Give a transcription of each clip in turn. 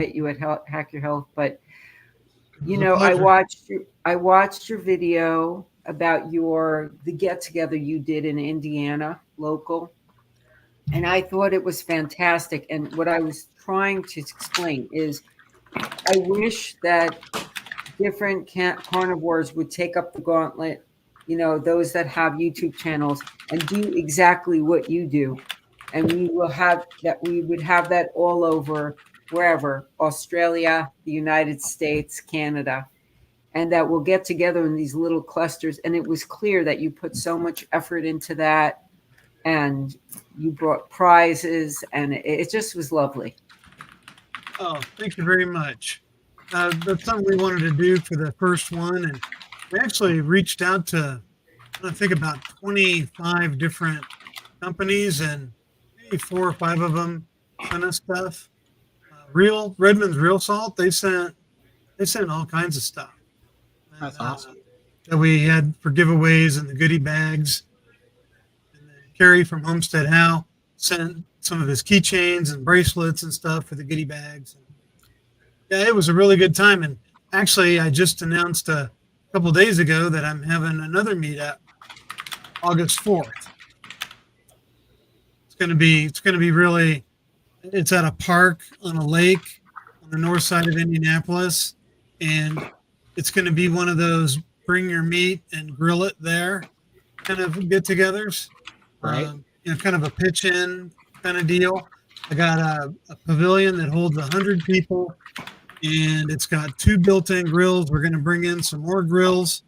hit you at Hack Your Health, but It was a pleasure. I watched your video about the get together you did in Indiana local, and I thought it was fantastic. And what I was trying to explain is I wish that different carnivores would take up the gauntlet, those that have YouTube channels, and do exactly what you do. And we would have that all over, wherever, Australia, the United States, Canada, and that we'll get together in these little clusters. And it was clear that you put so much effort into that, and you brought prizes, and it just was lovely. Oh, thank you very much. That's something we wanted to do for the first one, and we actually reached out to, I think, about 25 different companies, and maybe 4 or 5 of them sent us stuff. Real Redmond's Real Salt, they sent all kinds of stuff, and That's awesome. that we had for giveaways and the goodie bags. And then Kerry from Homestead How sent some of his keychains and bracelets and stuff for the goodie bags. Yeah, it was a really good time. And actually, I just announced a couple days ago that I'm having another meetup August 4th. It's going to be really, it's at a park on a lake on the north side of Indianapolis. And it's going to be one of those bring your meat and grill it there kind of get togethers. Right. Kind of a pitch in kind of deal. I got a pavilion that holds 100 people, and it's got 2 built-in grills. We're going to bring in some more grills,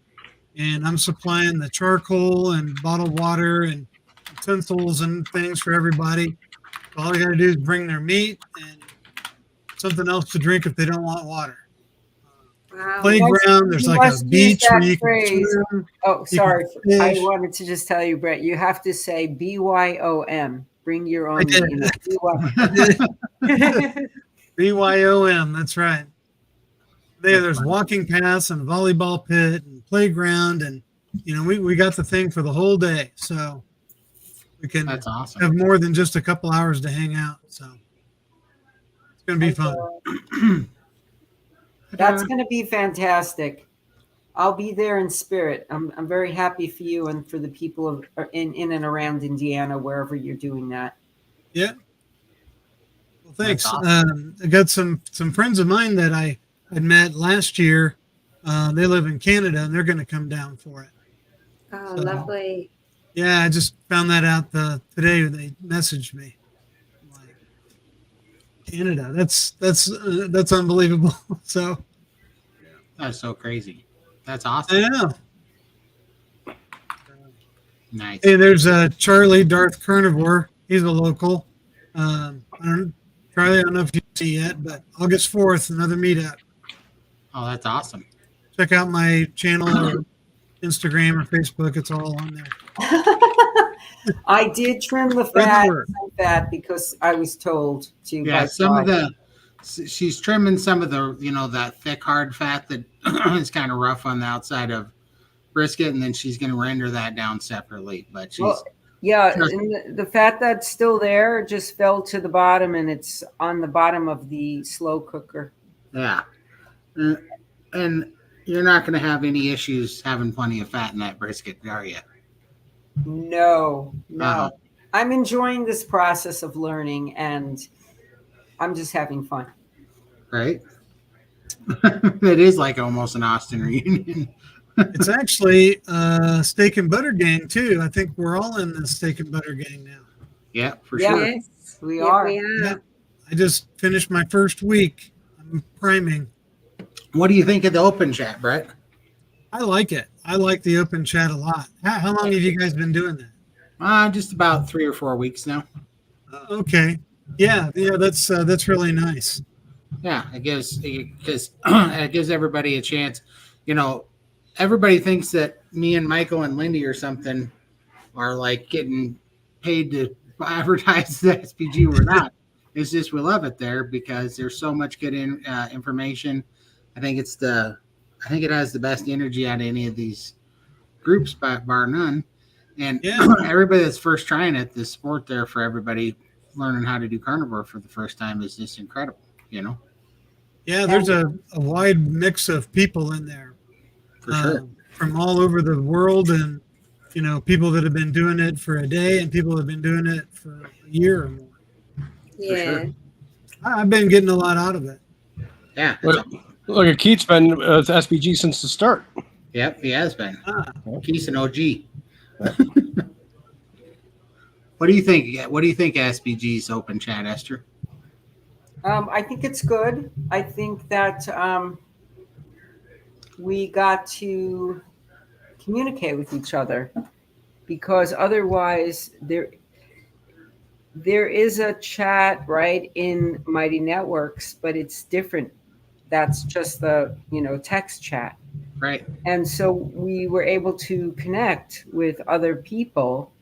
and I'm supplying the charcoal and bottled water and utensils and things for everybody. All they got to do is bring their meat and something else to drink if they don't want water. Wow. Playground, there's like a beach where you can swim. Oh, You sorry. can I fish. wanted to just tell you, Brett, you have to say BYOM. Bring your I own. did. BYOM, that's right. There's walking paths and a volleyball pit and playground, and we got the thing for the whole day, so we can That's awesome. have more than just a couple hours to hang out. So it's going to be fun. That's going to be fantastic. I'll be there in spirit. I'm very happy for you and for the people in and around Indiana, wherever you're doing that. Yeah. Well, thanks. That's awesome. I got some friends of mine that I had met last year. They live in Canada, and they're going to come down for it. Oh, So- lovely. Yeah, I just found that out today. They messaged me. Like, Canada, that's unbelievable. So That's so crazy. That's I awesome. know. Nice. Hey, there's Charlie Darth Carnivore. He's a local. Charlie, I don't know if you see yet, but August 4th, another meetup. Oh, that's awesome. Check out my channel or Instagram or Facebook. It's all on there. I did trim the fat because I was told to. Yeah, by some of Todd. she's trimming some of the, that thick, hard fat that is kind of rough on the outside of brisket, and then she's going to render that down separately. But she's, Well, yeah, and the fat that's still there just fell to the bottom, and it's on the bottom of the slow cooker. yeah. And you're not going to have any issues having plenty of fat in that brisket, are you? No. Uh-huh. I'm enjoying this process of learning, and I'm just having fun. Right? It is like almost an Austin reunion. It's actually steak and butter gang too. I think we're all in the steak and butter gang now. Yeah, for Yeah. sure. Yes, We yeah, are. We are. Yeah. I just finished my first week. I'm priming. What do you think of the open chat, Brett? I like it. I like the open chat a lot. How long have you guys been doing that? Just about 3 or 4 weeks now. Okay. Yeah. That's really nice. Yeah, it gives everybody a chance. Everybody thinks that me and Michael and Lindy or something are like getting paid to advertise the SPG. We're not. It's just we love it there because there's so much good information. I think it has the best energy out of any of these groups, bar none. And Yeah. everybody that's first trying it, the support there for everybody learning how to do carnivore for the first time is just incredible. Yeah, there's a wide mix of people in there For sure. from all over the world, and people that have been doing it for a day and people that have been doing it for a year or more. For sure. Yeah. I've been getting a lot out of it. Yeah. Look, at Keith's been with SBG since the start. Yep, he has been. Ah, He's an OG. What do you think? What do you think SBG's open chat, Esther? I think it's good. I think that we got to communicate with each other, because otherwise there is a chat right in Mighty Networks, but it's different. That's just the text chat. Right. And so we were able to connect with other people,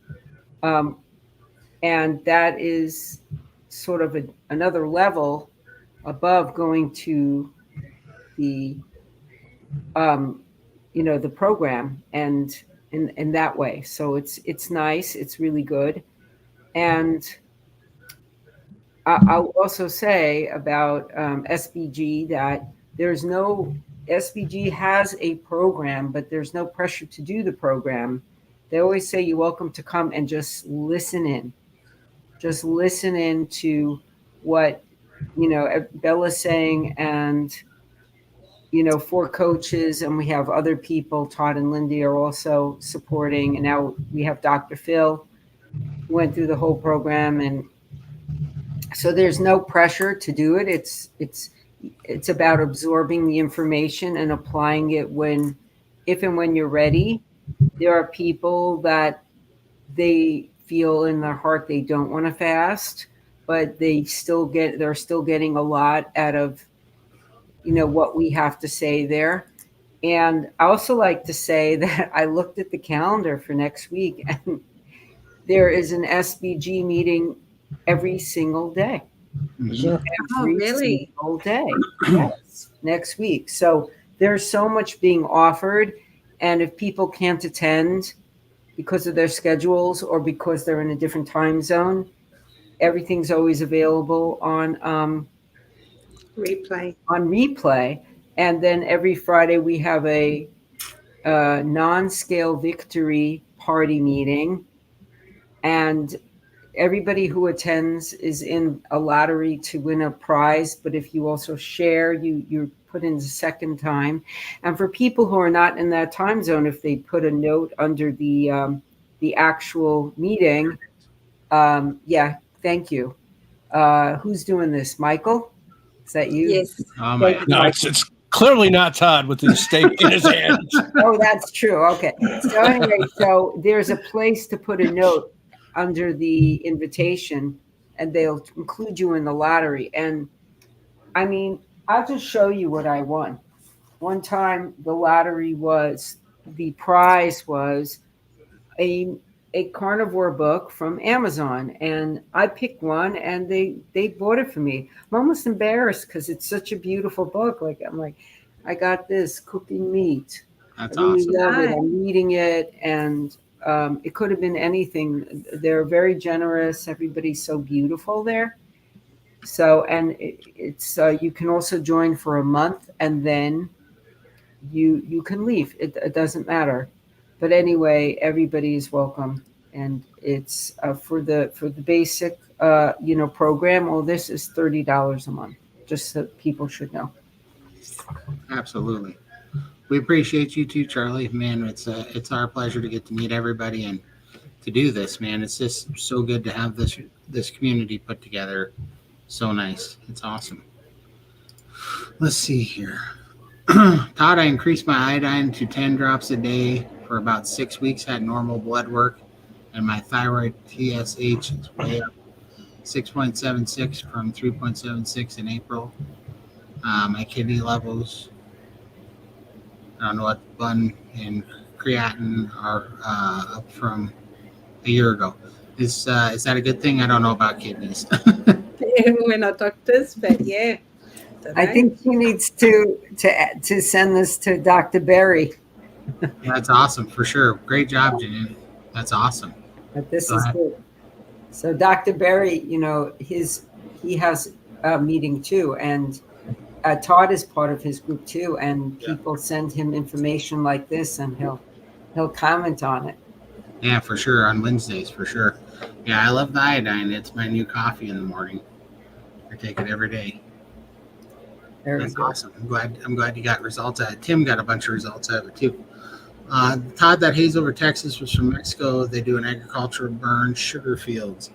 and that is sort of another level above going to the the program, and in that way. So it's nice. It's really good. And I'll also say about SBG that there's no SBG has a program, but there's no pressure to do the program. They always say you're welcome to come and just listen in. Just listen in to what Bella's saying, and 4 coaches, and we have other people. Todd and Lindy are also supporting, and now we have Dr. Phil, who went through the whole program, and so there's no pressure to do it. It's about absorbing the information and applying it if and when you're ready. There are people that they feel in their heart they don't want to fast, but they're still getting a lot out of what we have to say there. And I also like to say that I looked at the calendar for next week, and there is an SBG meeting every single day. Sure. Oh, Every really? single day. Yes, next week. So there's so much being offered, and if people can't attend because of their schedules or because they're in a different time zone, everything's always available on Replay. And then every Friday we have a non-scale victory party meeting, and everybody who attends is in a lottery to win a prize. But if you also share, you're put in the second time. And for people who are not in that time zone, if they put a note under the actual meeting, thank you. Who's doing this? Michael? Is that you? Yes. Oh my! No, it's clearly not Todd with his steak in his hands. Oh, that's true. Okay. So anyway, so there's a place to put a note under the invitation, and they'll include you in the lottery. And I mean, I'll just show you what I won. One time the prize was a carnivore book from Amazon, and I picked one, and they bought it for me. I'm almost embarrassed because it's such a beautiful book. I'm like, I got this cooking meat. That's I really awesome. love it. Nice. I'm reading it, and it could have been anything. They're very generous. Everybody's so beautiful there. So, and it's you can also join for a month, and then you can leave. It doesn't matter. But anyway, everybody is welcome, and it's for the basic program. Well, this is $30 a month, just so people should know. Absolutely. We appreciate you too, Charlie. Man, it's our pleasure to get to meet everybody and to do this, man. It's just so good to have this community put together. So nice. It's awesome. Let's see here. Todd, I increased my iodine to 10 drops a day for about 6 weeks, had normal blood work, and my thyroid TSH is way up, 6.76 from 3.76 in April. My kidney levels, I don't know what bun and creatinine are up from a year ago. Is that a good thing? I don't know about kidneys. We're not doctors, but yeah. I think she needs to send this to Dr. Berry. That's awesome for sure. Great job, Janine. That's awesome. But this Go is ahead. good. So Dr. Berry, he has a meeting too, and Todd is part of his group too, and Yeah. people send him information like this, and he'll comment on it. Yeah, for sure. On Wednesdays, for sure. Yeah, I love the iodine. It's my new coffee in the morning. I take it every day. Very That's good. awesome. I'm glad you got results out of it. Tim got a bunch of results out of it too. Todd, that haze over Texas was from Mexico. They do an agricultural burn sugar fields.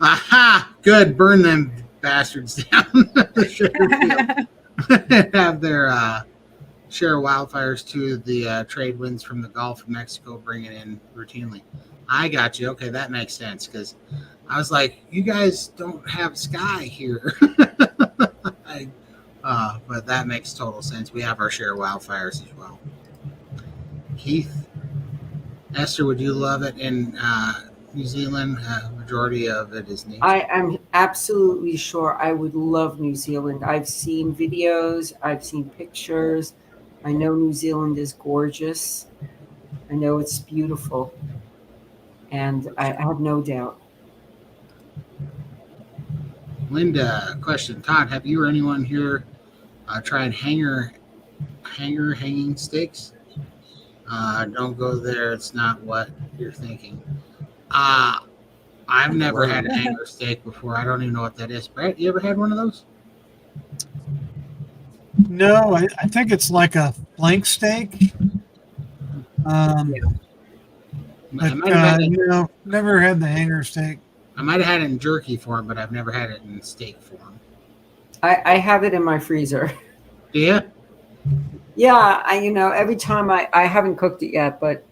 Aha! Good. Burn them bastards down the sugar field. Have their share of wildfires to the trade winds from the Gulf of Mexico bring it in routinely. I got you. Okay, that makes sense because I was like, you guys don't have sky here. But that makes total sense. We have our share of wildfires as well. Keith, Esther, would you love it in New Zealand? Majority of it is nature. I am absolutely sure I would love New Zealand. I've seen videos, I've seen pictures. I know New Zealand is gorgeous. I know it's beautiful. And I have no doubt. Linda, question. Todd, have you or anyone here tried hanging steaks? Don't go there. It's not what you're thinking. I've never had a hanger steak before. I don't even know what that is. Brett, you ever had one of those? No, I think it's like a flank steak. I But might have had it. no, never had the hanger steak. I might have had it in jerky form, but I've never had it in steak form. I have it in my freezer. Do you? Yeah, every time I haven't cooked it yet, but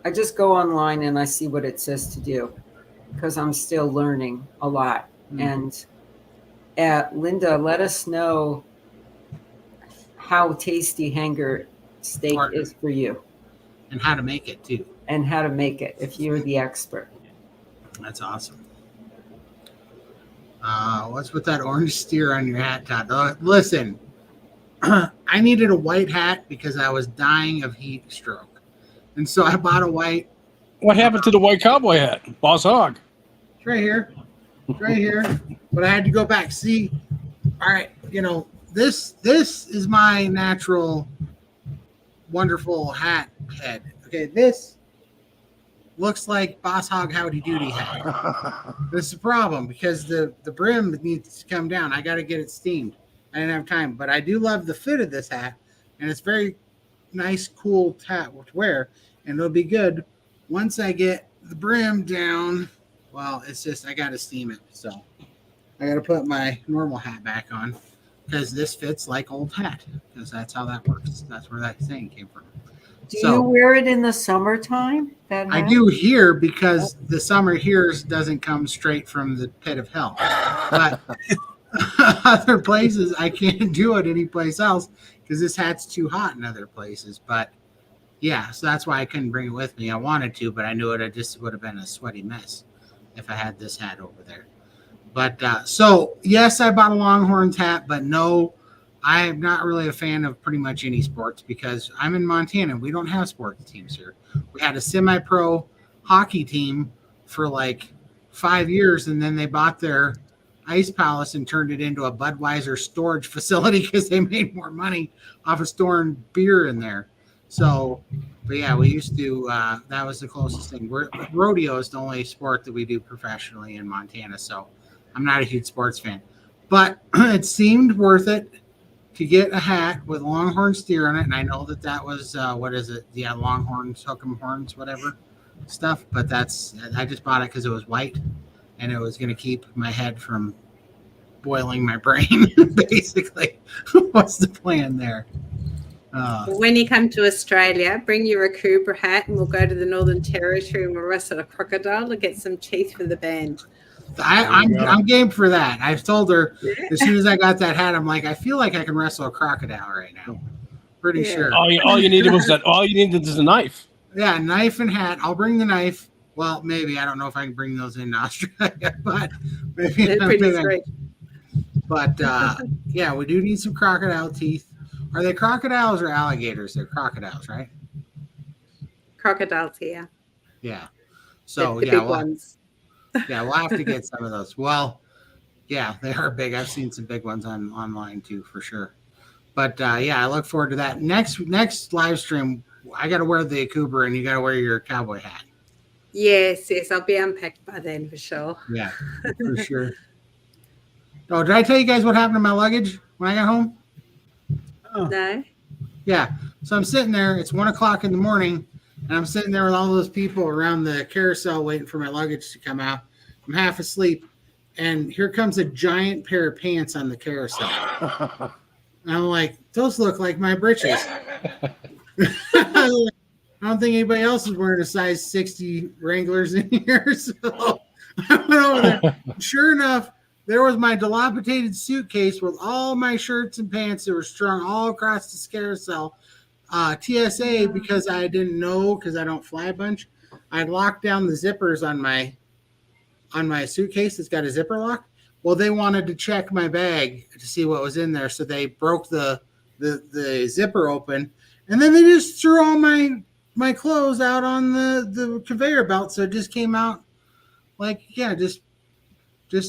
I just go online and I see what it says to do because I'm still learning a lot. Mm. And Linda, let us know how tasty hanger steak is for you And how to make it too. and how to make it if you're the expert. That's awesome. What's with that orange steer on your hat, Todd? Listen, I needed a white hat because I was dying of heat stroke. And so I bought a white. What happened to the white cowboy hat? Boss Hog. It's right here. It's right here. But I had to go back. See, all right, this is my natural, wonderful hat head. Okay, this looks like Boss Hog Howdy Doody hat. This is the problem because the brim needs to come down. I got to get it steamed. I didn't have time, but I do love the fit of this hat, and it's very nice, cool hat to wear, and it'll be good once I get the brim down. Well, it's just I got to steam it, so I got to put my normal hat back on because this fits like old hat because that's how that works. That's where that saying came from. Do you wear it in the summertime? That I hat? do here because the summer here doesn't come straight from the pit of hell. But other places, I can't do it anyplace else because this hat's too hot in other places. But yeah, so that's why I couldn't bring it with me. I wanted to, but I knew it just would have been a sweaty mess if I had this hat over there. But so, yes, I bought a Longhorns hat, but no, I am not really a fan of pretty much any sports because I'm in Montana. We don't have sports teams here. We had a semi-pro hockey team for like 5 years, and then they bought their ice palace and turned it into a Budweiser storage facility because they made more money off of storing beer in there. So, but yeah, we used to, that was the closest thing. Rodeo is the only sport that we do professionally in Montana, so I'm not a huge sports fan. But it seemed worth it to get a hat with Longhorn steer on it, and I know that was, what is it? Yeah, Longhorns, hook 'em horns, whatever stuff. But I just bought it because it was white, and it was going to keep my head from boiling my brain, basically. What's the plan there? When you come to Australia, bring your Akubra hat and we'll go to the Northern Territory and we'll wrestle a crocodile and get some teeth for the band. I'm game for that. I've told her as soon as I got that hat, I'm like, I feel like I can wrestle a crocodile right now. Pretty sure. All you needed was that. All you needed is a knife. Yeah, knife and hat. I'll bring the knife. Well, maybe I don't know if I can bring those in Australia, but maybe. They're pretty straight. But yeah, we do need some crocodile teeth. Are they crocodiles or alligators? They're crocodiles, right? Crocodiles here. Yeah. So the yeah, big ones. Yeah, we'll have to get some of those. Well, yeah, they are big. I've seen some big ones online too, for sure. But yeah, I look forward to that. Next live stream, I got to wear the Cooper and you got to wear your cowboy hat. Yes, I'll be unpacked by then for sure. Yeah, for sure. Oh, did I tell you guys what happened to my luggage when I got home? Oh, No? Yeah. So I'm sitting there. It's 1:00 in the morning, and I'm sitting there with all those people around the carousel waiting for my luggage to come out. I'm half asleep, and here comes a giant pair of pants on the carousel. And I'm like, those look like my britches. I don't think anybody else is wearing a size 60 Wranglers in here. So I went over there. Sure enough, there was my dilapidated suitcase with all my shirts and pants that were strung all across the carousel. TSA, because I didn't know, because I don't fly a bunch, I locked down the zippers on my suitcase. It's got a zipper lock. Well, they wanted to check my bag to see what was in there, so they broke the zipper open, and then they just threw all my clothes out on the conveyor belt. So it just came out like, yeah, just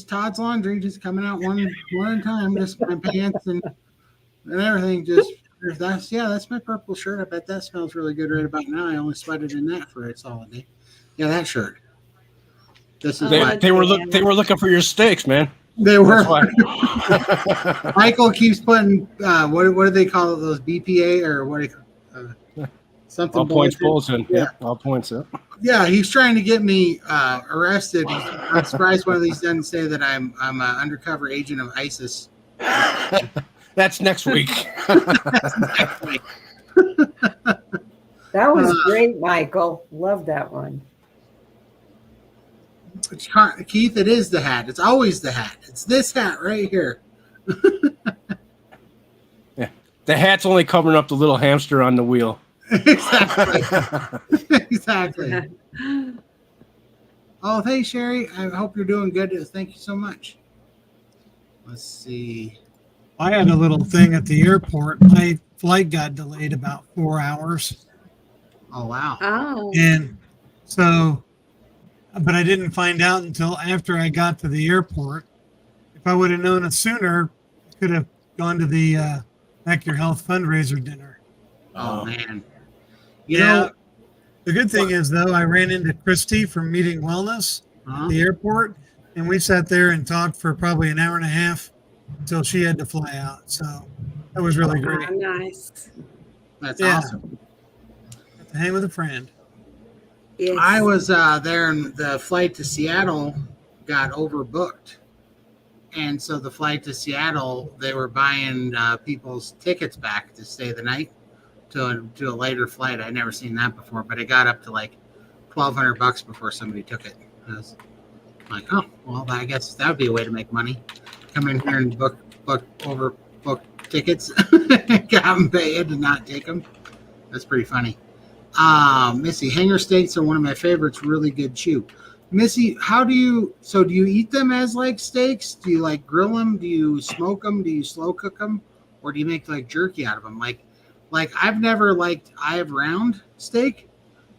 Todd's laundry, just coming out one at a time. Just my pants and everything. That's my purple shirt. I bet that smells really good right about now. I only sweated in that for a solid day. Yeah, that shirt. This is They were looking for your steaks, man. They were. That's why. Michael keeps putting what do they call it? Those BPA or what? Something. All points bulletin. Yeah, all points up. Yeah, he's trying to get me arrested. I'm surprised one of these doesn't say that I'm an undercover agent of ISIS. That's next week. That was great, Michael. Love that one. Keith, it is the hat. It's always the hat. It's this hat right here. Yeah, the hat's only covering up the little hamster on the wheel. Exactly. Exactly. Oh, hey, Sherry. I hope you're doing good. Thank you so much. Let's see. I had a little thing at the airport. My flight got delayed about 4 hours. Oh, wow. Oh. And so, but I didn't find out until after I got to the airport. If I would have known it sooner, I could have gone to the Back Your Health fundraiser dinner. Oh, man. The good thing is, though, I ran into Christy from Meeting Wellness at the airport, and we sat there and talked for probably an hour and a half until she had to fly out. So that was really great. Oh, nice. That's awesome. Got to hang with a friend. Yes. I was there, and the flight to Seattle got overbooked. And so the flight to Seattle, they were buying people's tickets back to stay the night to a later flight. I'd never seen that before, but it got up to like $1,200 before somebody took it. I was like, oh, well, I guess that would be a way to make money. Come in here and overbook tickets, got them paid and not take them. That's pretty funny. Missy, hanger steaks are one of my favorites. Really good chew. Missy, do you eat them as like steaks? Do you like grill them? Do you smoke them? Do you slow cook them? Or do you make like jerky out of them? Like I've never liked eye of round steak,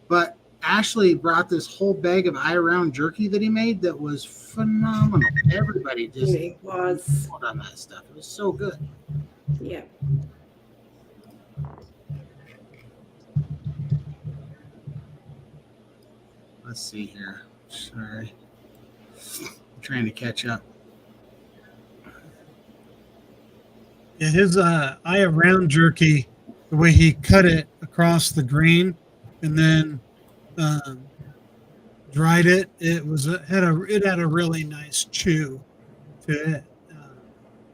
but Ashley brought this whole bag of eye of round jerky that he made that was phenomenal. Everybody just pulled on that stuff. It was so good. Yeah. Let's see here. Sorry. I'm trying to catch up. Yeah, his eye of round jerky, the way he cut it across the grain and then dried it, it had a really nice chew to it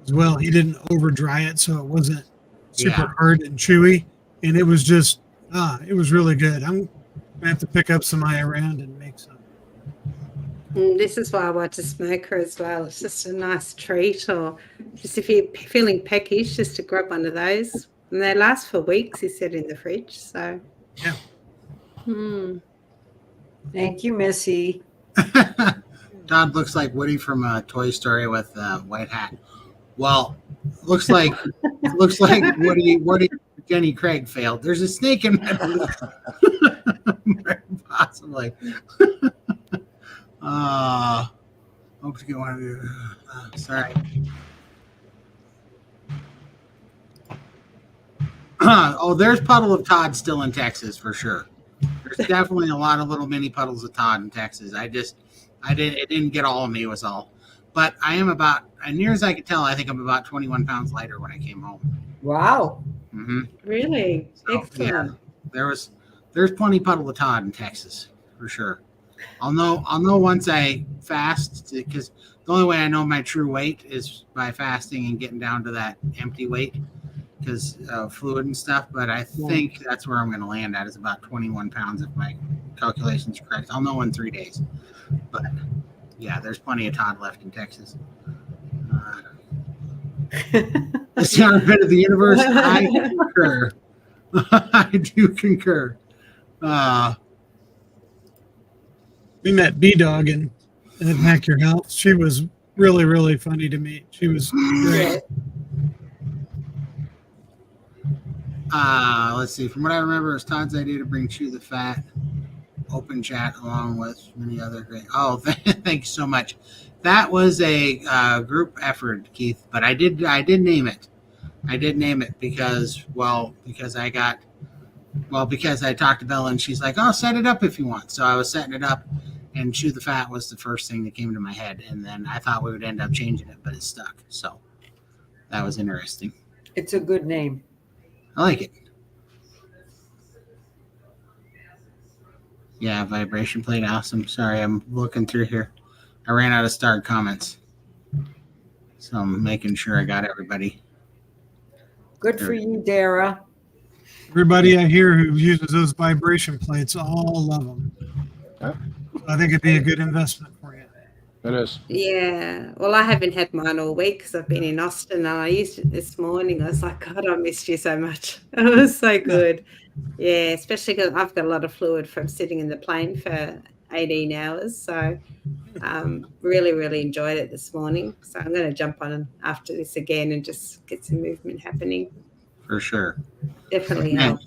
as well. He didn't over dry it, so it wasn't super hard and chewy, and it was just it was really good. I'm gonna have to pick up some eye around and make some. This is why I want a smoker as well. It's just a nice treat, or just if you're feeling peckish, just to grab one of those. And they last for weeks, he said, in the fridge. So, yeah. Thank you, Missy. Todd looks like Woody from Toy Story with a white hat. Well, looks like Woody Jenny Craig failed. There's a snake in my booth. Possibly. Hope to get one of you. Sorry. Oh, there's puddle of Todd still in Texas for sure. There's definitely a lot of little mini puddles of Todd in Texas. It didn't get all of me was all. But I am about, as near as I could tell, I think I'm about 21 pounds lighter when I came home. Wow. Mm-hmm. Really? So, Excellent. yeah, there's plenty puddle of Todd in Texas for sure. I'll know once I fast, because the only way I know my true weight is by fasting and getting down to that empty weight because of fluid and stuff. But I think that's where I'm going to land at, is about 21 pounds if my calculations are correct. I'll know in 3 days. But yeah, there's plenty of Todd left in Texas. The center bit of the universe. I concur. I do concur. We met B Dog in at Hack Your Health. She was really, really funny to meet. She was great. Let's see. From what I remember, it was Todd's idea to bring Chew the Fat open chat along with many other great. Oh, thanks so much. That was a group effort, Keith. But I did name it. I did name it because I talked to Bella and she's like, "Oh, set it up if you want." So I was setting it up, and Chew the Fat was the first thing that came to my head, and then I thought we would end up changing it, but it stuck. So that was interesting. It's a good name. I like it. Yeah, vibration plate, awesome. Sorry, I'm looking through here. I ran out of starred comments, so I'm making sure I got everybody. Good for you, Dara. Everybody I hear who uses those vibration plates all love them. Yeah. I think it'd be a good investment for you. It is. Yeah. Well, I haven't had mine all week because I've been in Austin, and I used it this morning. I was like, God, I missed you so much. It was so good. Yeah, especially because I've got a lot of fluid from sitting in the plane for 18 hours. So really, really enjoyed it this morning. So I'm going to jump on after this again and just get some movement happening. For sure. Definitely helps.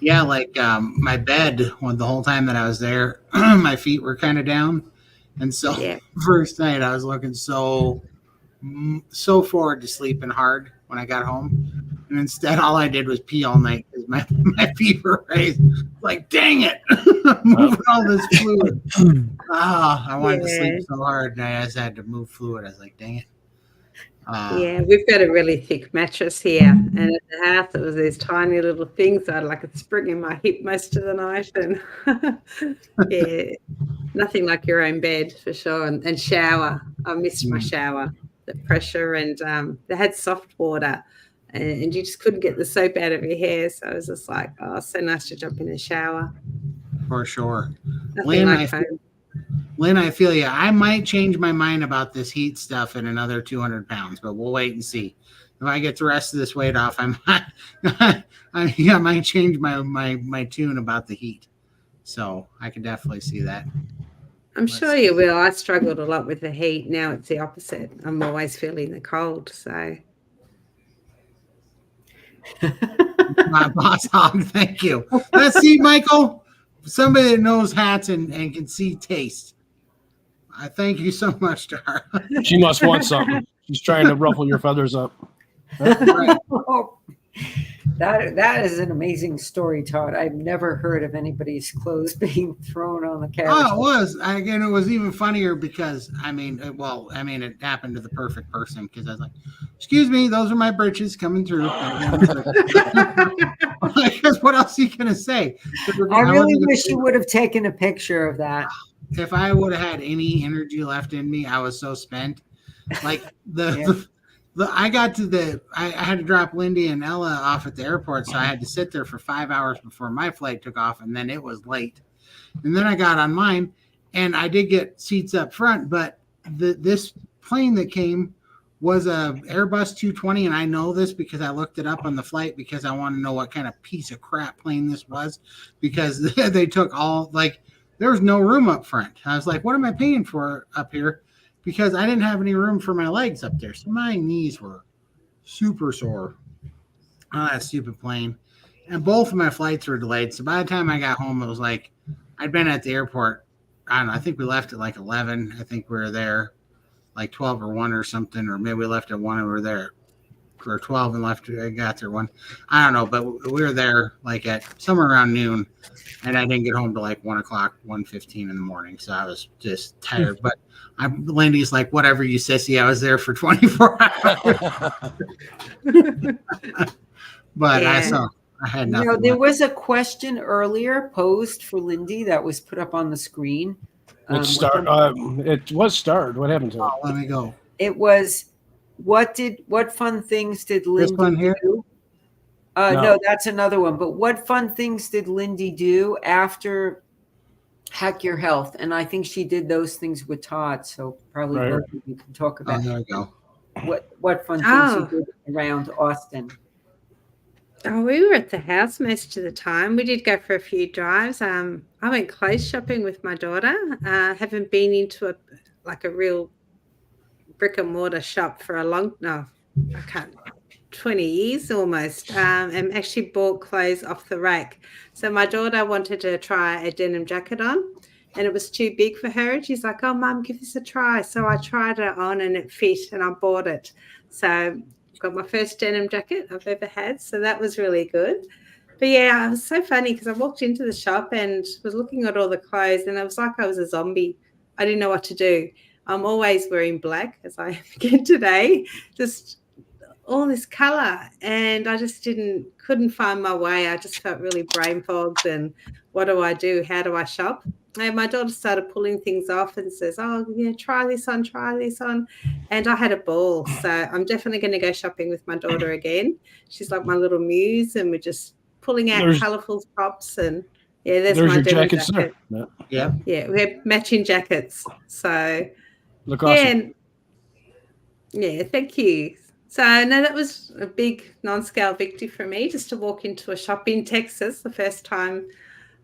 Yeah, like my bed, the whole time that I was there, my feet were kind of down. And so first night I was looking so forward to sleeping hard when I got home. And instead, all I did was pee all night because my feet were raised. Like, dang it, moving all this fluid. I wanted to sleep so hard, and I just had to move fluid. I was like, dang it. Yeah, we've got a really thick mattress here, and at the house it was these tiny little things. I'd like a spring in my hip most of the night, and yeah, nothing like your own bed for sure. And shower, I missed my shower, the pressure, and they had soft water. And you just couldn't get the soap out of your hair. So I was just like, oh, so nice to jump in the shower. For sure. Nothing like home. Lynn, I feel you. I might change my mind about this heat stuff in another 200 pounds, but we'll wait and see. If I get the rest of this weight off, I might change my tune about the heat. So I can definitely see that. I'm sure you will. I struggled a lot with the heat. Now it's the opposite. I'm always feeling the cold. So. My boss hog, thank you. Let's see, Michael. Somebody that knows hats and can see taste. I thank you so much, Dar. She must want something. She's trying to ruffle your feathers up. Right. That is an amazing story, Todd. I've never heard of anybody's clothes being thrown on the couch. Oh, it was. Again, it was even funnier because, it happened to the perfect person because I was like, excuse me, those are my britches coming through. Because what else are you going to say? I really wish you would have taken a picture of that. If I would have had any energy left in me, I was so spent. Like I had to drop Lindy and Ella off at the airport, so I had to sit there for 5 hours before my flight took off, and then it was late. And then I got on mine, and I did get seats up front, but this plane that came was a Airbus 220, and I know this because I looked it up on the flight because I want to know what kind of piece of crap plane this was, because they took there was no room up front. I was like, what am I paying for up here? Because I didn't have any room for my legs up there. So my knees were super sore on that stupid plane. And both of my flights were delayed. So by the time I got home, it was like I'd been at the airport. I don't know. I think we left at like 11. I think we were there like 12 or 1 or something. Or maybe we left at 1 and we were there or 12 and left. I got there one. I don't know, but we were there like at somewhere around noon, and I didn't get home till like 1 o'clock, 1:15 in the morning. So I was just tired. But Lindy's like, whatever, you sissy. I was there for 24 hours. But Yeah. I had You nothing. know, there left. was a question earlier posed for Lindy that was put up on the screen. It was starred. What happened to it? Oh, let me go. It was, what fun things did This Lindy one here? do? No. No, that's another one. But what fun things did Lindy do after Hack Your Health? And I think she did those things with Todd. So probably Right. both of you can talk Oh, about there we go. what fun things Oh. you did around Austin. Oh, we were at the house most of the time. We did go for a few drives. I went clothes shopping with my daughter. Haven't been into a real brick and mortar shop for 20 years almost, and actually bought clothes off the rack. So my daughter wanted to try a denim jacket on, and it was too big for her. And she's like, "Oh, Mum, give this a try." So I tried it on, and it fit, and I bought it. So got my first denim jacket I've ever had. So that was really good. But yeah, it was so funny because I walked into the shop and was looking at all the clothes, and it was like I was a zombie. I didn't know what to do. I'm always wearing black, as I am again today, just all this color, and I just couldn't find my way. I just felt really brain fogged, and what do I do? How do I shop? And my daughter started pulling things off and says, "Oh, yeah, try this on," and I had a ball. So I'm definitely going to go shopping with my daughter again. She's like my little muse, and we're just pulling out colorful tops, and yeah, there's my your denim jackets jacket. there. Yeah. Yeah, we have matching jackets. So Look yeah, awesome. and yeah, thank you. So no, that was a big non-scale victory for me, just to walk into a shop in Texas the first time,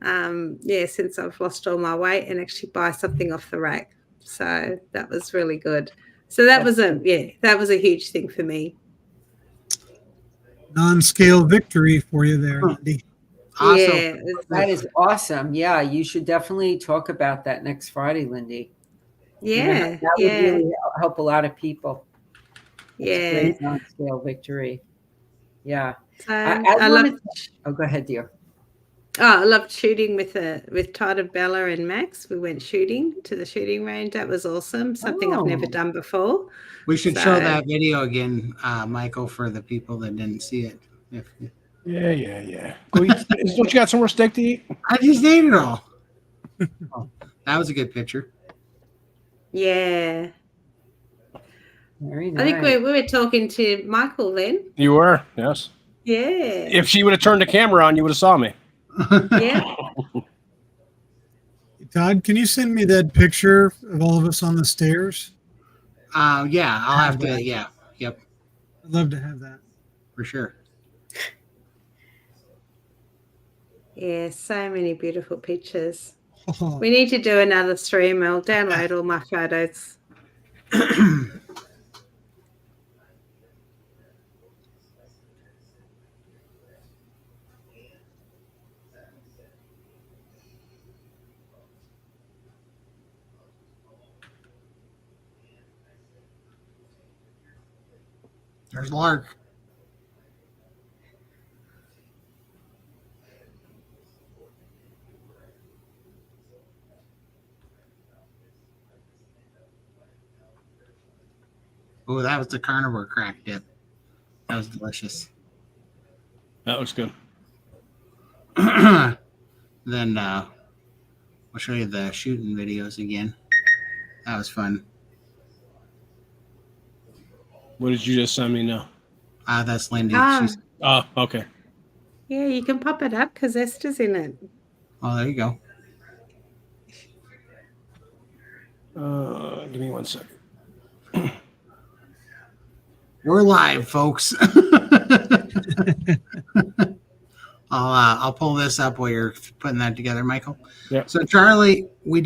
since I've lost all my weight, and actually buy something off the rack. So that was really good. So that was a huge thing for me. Non-scale victory for you there, Lindy. Awesome. Yeah, That is awesome. Yeah, you should definitely talk about that next Friday, Lindy. yeah, That would really help a lot of people. That's a yeah. great non-scale victory. Yeah. So I love. Oh, go ahead, dear. Oh, I loved shooting with Todd and Bella and Max. We went shooting to the shooting range. That was awesome. Something I've never done before. We should show that video again, Michael, for the people that didn't see it. Yeah. Don't you got some more steak to eat? I just ate it all. Oh, that was a good picture. Yeah. Very nice. I think we were talking to Michael then. You were, yes. Yeah. If she would have turned the camera on, you would have saw me. Yeah. Todd, can you send me that picture of all of us on the stairs? Yeah, I'll have to. Yeah, yep, I'd love to have that. for sure. Yeah, so many beautiful pictures. Oh, We need to do another stream. I'll download all my photos. There's Lark. Oh, that was the carnivore crack dip. That was delicious. That looks good. Then I'll show you the shooting videos again. That was fun. What did you just send me now? That's Lindy. Ah. Oh, okay. Yeah, you can pop it up because Esther's in it. Oh, there you go. Give me 1 second. We're live, folks. I'll pull this up while you're putting that together, Michael. Yeah. So Charlie, we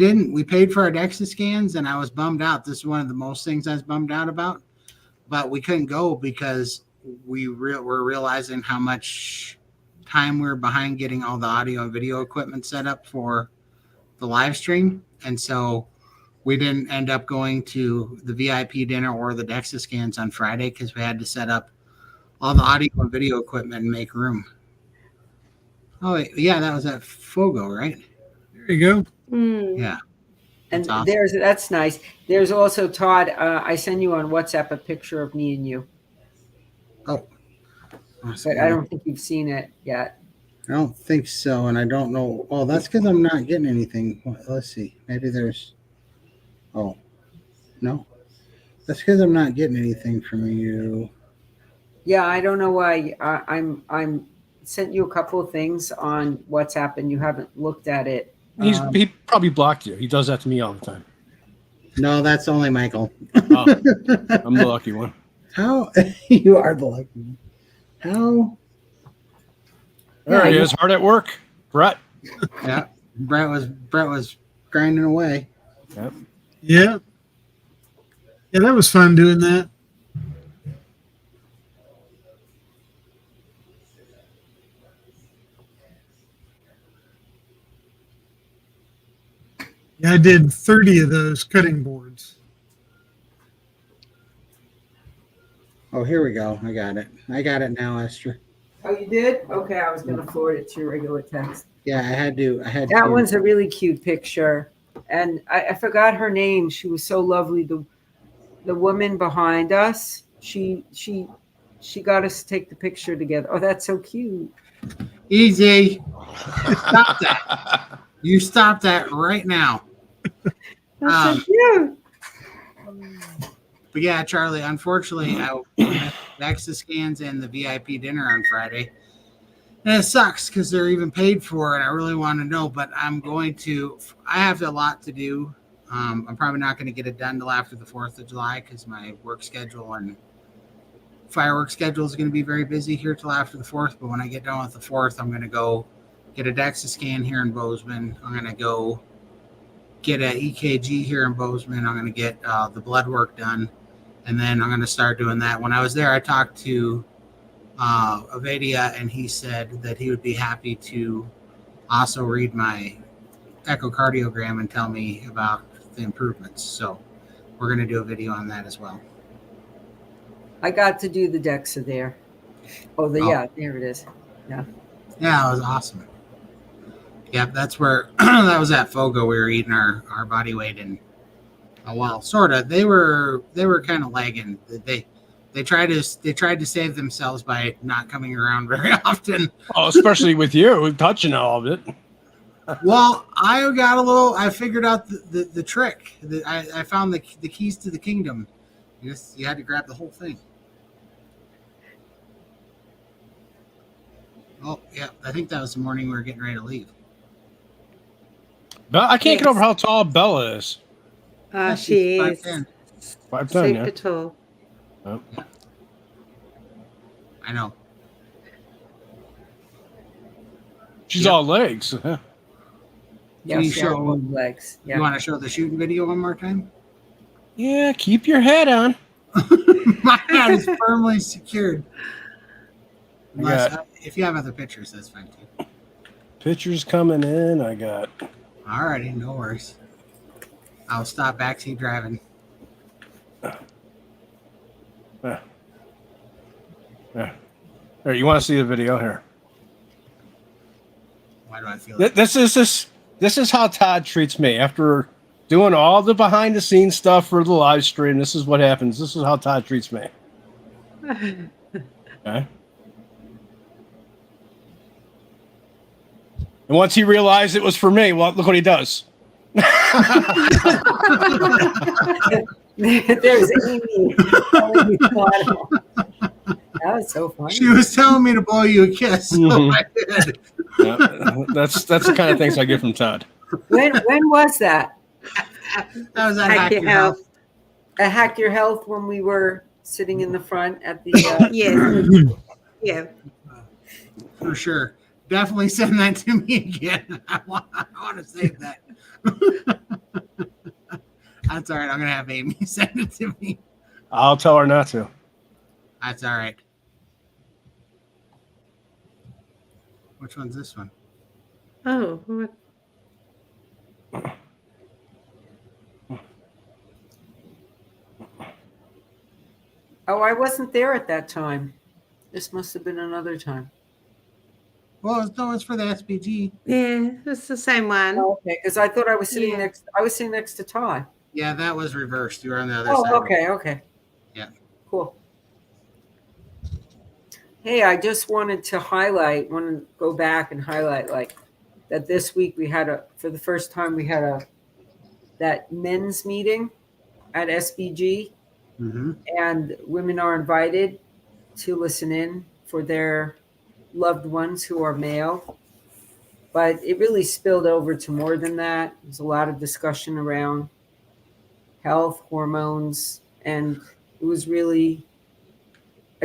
paid for our DEXA scans, and I was bummed out. This is one of the most things I was bummed out about, but we couldn't go because we're realizing how much time we're behind getting all the audio and video equipment set up for the live stream, and so we didn't end up going to the VIP dinner or the DEXA scans on Friday because we had to set up all the audio and video equipment and make room. Oh, wait, yeah, that was at Fogo, right? There you go. Mm. Yeah. And That's awesome. that's nice. There's also Todd. I send you on WhatsApp a picture of me and you, Oh, but I don't think you've seen it yet. I don't think so, and I don't know. Oh, that's because I'm not getting anything. Let's see. Maybe there's. Oh, no. That's because I'm not getting anything from you. Yeah, I don't know why. I'm sent you a couple of things on WhatsApp and you haven't looked at it. He probably blocked you. He does that to me all the time. No, that's only Michael. Oh, I'm the lucky one. How you are the lucky one. How? There he is, hard at work. Brett. Yeah, Brett was grinding away. Yep. Yeah. Yeah, that was fun doing that. Yeah, I did 30 of those cutting boards. Oh, here we go. I got it. I got it now, Esther. Oh, you did? Okay, I was going to forward it to your regular text. Yeah, I had to. That one's a really cute picture, and I forgot her name. She was so lovely. The woman behind us. She got us to take the picture together. Oh, that's so cute. Easy. Stop that. You stop that right now. That's so cute. But yeah, Charlie, unfortunately, I missed the DEXA scans and the VIP dinner on Friday. And it sucks because they're even paid for, and I really want to know, but I have a lot to do. I'm probably not going to get it done till after the 4th of July because my work schedule and fireworks schedule is going to be very busy here till after the 4th. But when I get done with the 4th, I'm going to go get a DEXA scan here in Bozeman. I'm going to go get an EKG here in Bozeman. I'm going to get the blood work done, and then I'm going to start doing that. When I was there, I talked to Avadia, and he said that he would be happy to also read my echocardiogram and tell me about the improvements. So we're going to do a video on that as well. I got to do the DEXA there. Yeah, there it is. Yeah, it was awesome. Yep, that's where that was at Fogo. We were eating our body weight, and sort of. They were kind of lagging. They tried to save themselves by not coming around very often. Oh, especially with you touching all of it. Well, I figured out the trick. I found the keys to the kingdom. You had to grab the whole thing. Oh, yeah. I think that was the morning we were getting ready to leave. But I can't get over how tall Bella is. She is 5'10". 5'10", super yeah. tall. Oh. Yeah. I know. She's all legs. yeah. Can you she had show- long legs. Yeah. You want to show the shooting video one more time? Yeah, keep your head on. My hand is firmly secured. Yeah. If you have other pictures, that's fine too. Pictures coming in. I got. Alrighty, no worries. I'll stop backseat driving. Here, you want to see the video here? Why do I feel like This is how Todd treats me after doing all the behind the scenes stuff for the live stream. This is what happens. This is how Todd treats me. Okay. And once he realized it was for me, well, look what he does. There's Amy. That was so funny. she was telling me to blow you a kiss? So Mhm. I did. Yeah, that's the kind of things I get from Todd. When was that? That was at Hack Hack Your Your Health. Health. At Hack Your Health when we were sitting in the front at the. Yeah. For sure. Definitely send that to me again. I want to save that. That's all right. I'm going to have Amy send it to me. I'll tell her not to. That's all right. Which one's this one? Oh, what? Oh, I wasn't there at that time. This must have been another time. Well, no, it's for the SBG. Yeah, it's the same one. Oh, okay, because I thought I was sitting Yeah. next to Todd. Yeah, that was reversed. You were on the other Oh, side. okay. Yeah. Cool. Hey, I just wanted to go back and highlight like that this week for the first time we had that men's meeting at SBG, Mm-hmm. and women are invited to listen in for their loved ones who are male. But it really spilled over to more than that. There's a lot of discussion around health, hormones, and it was really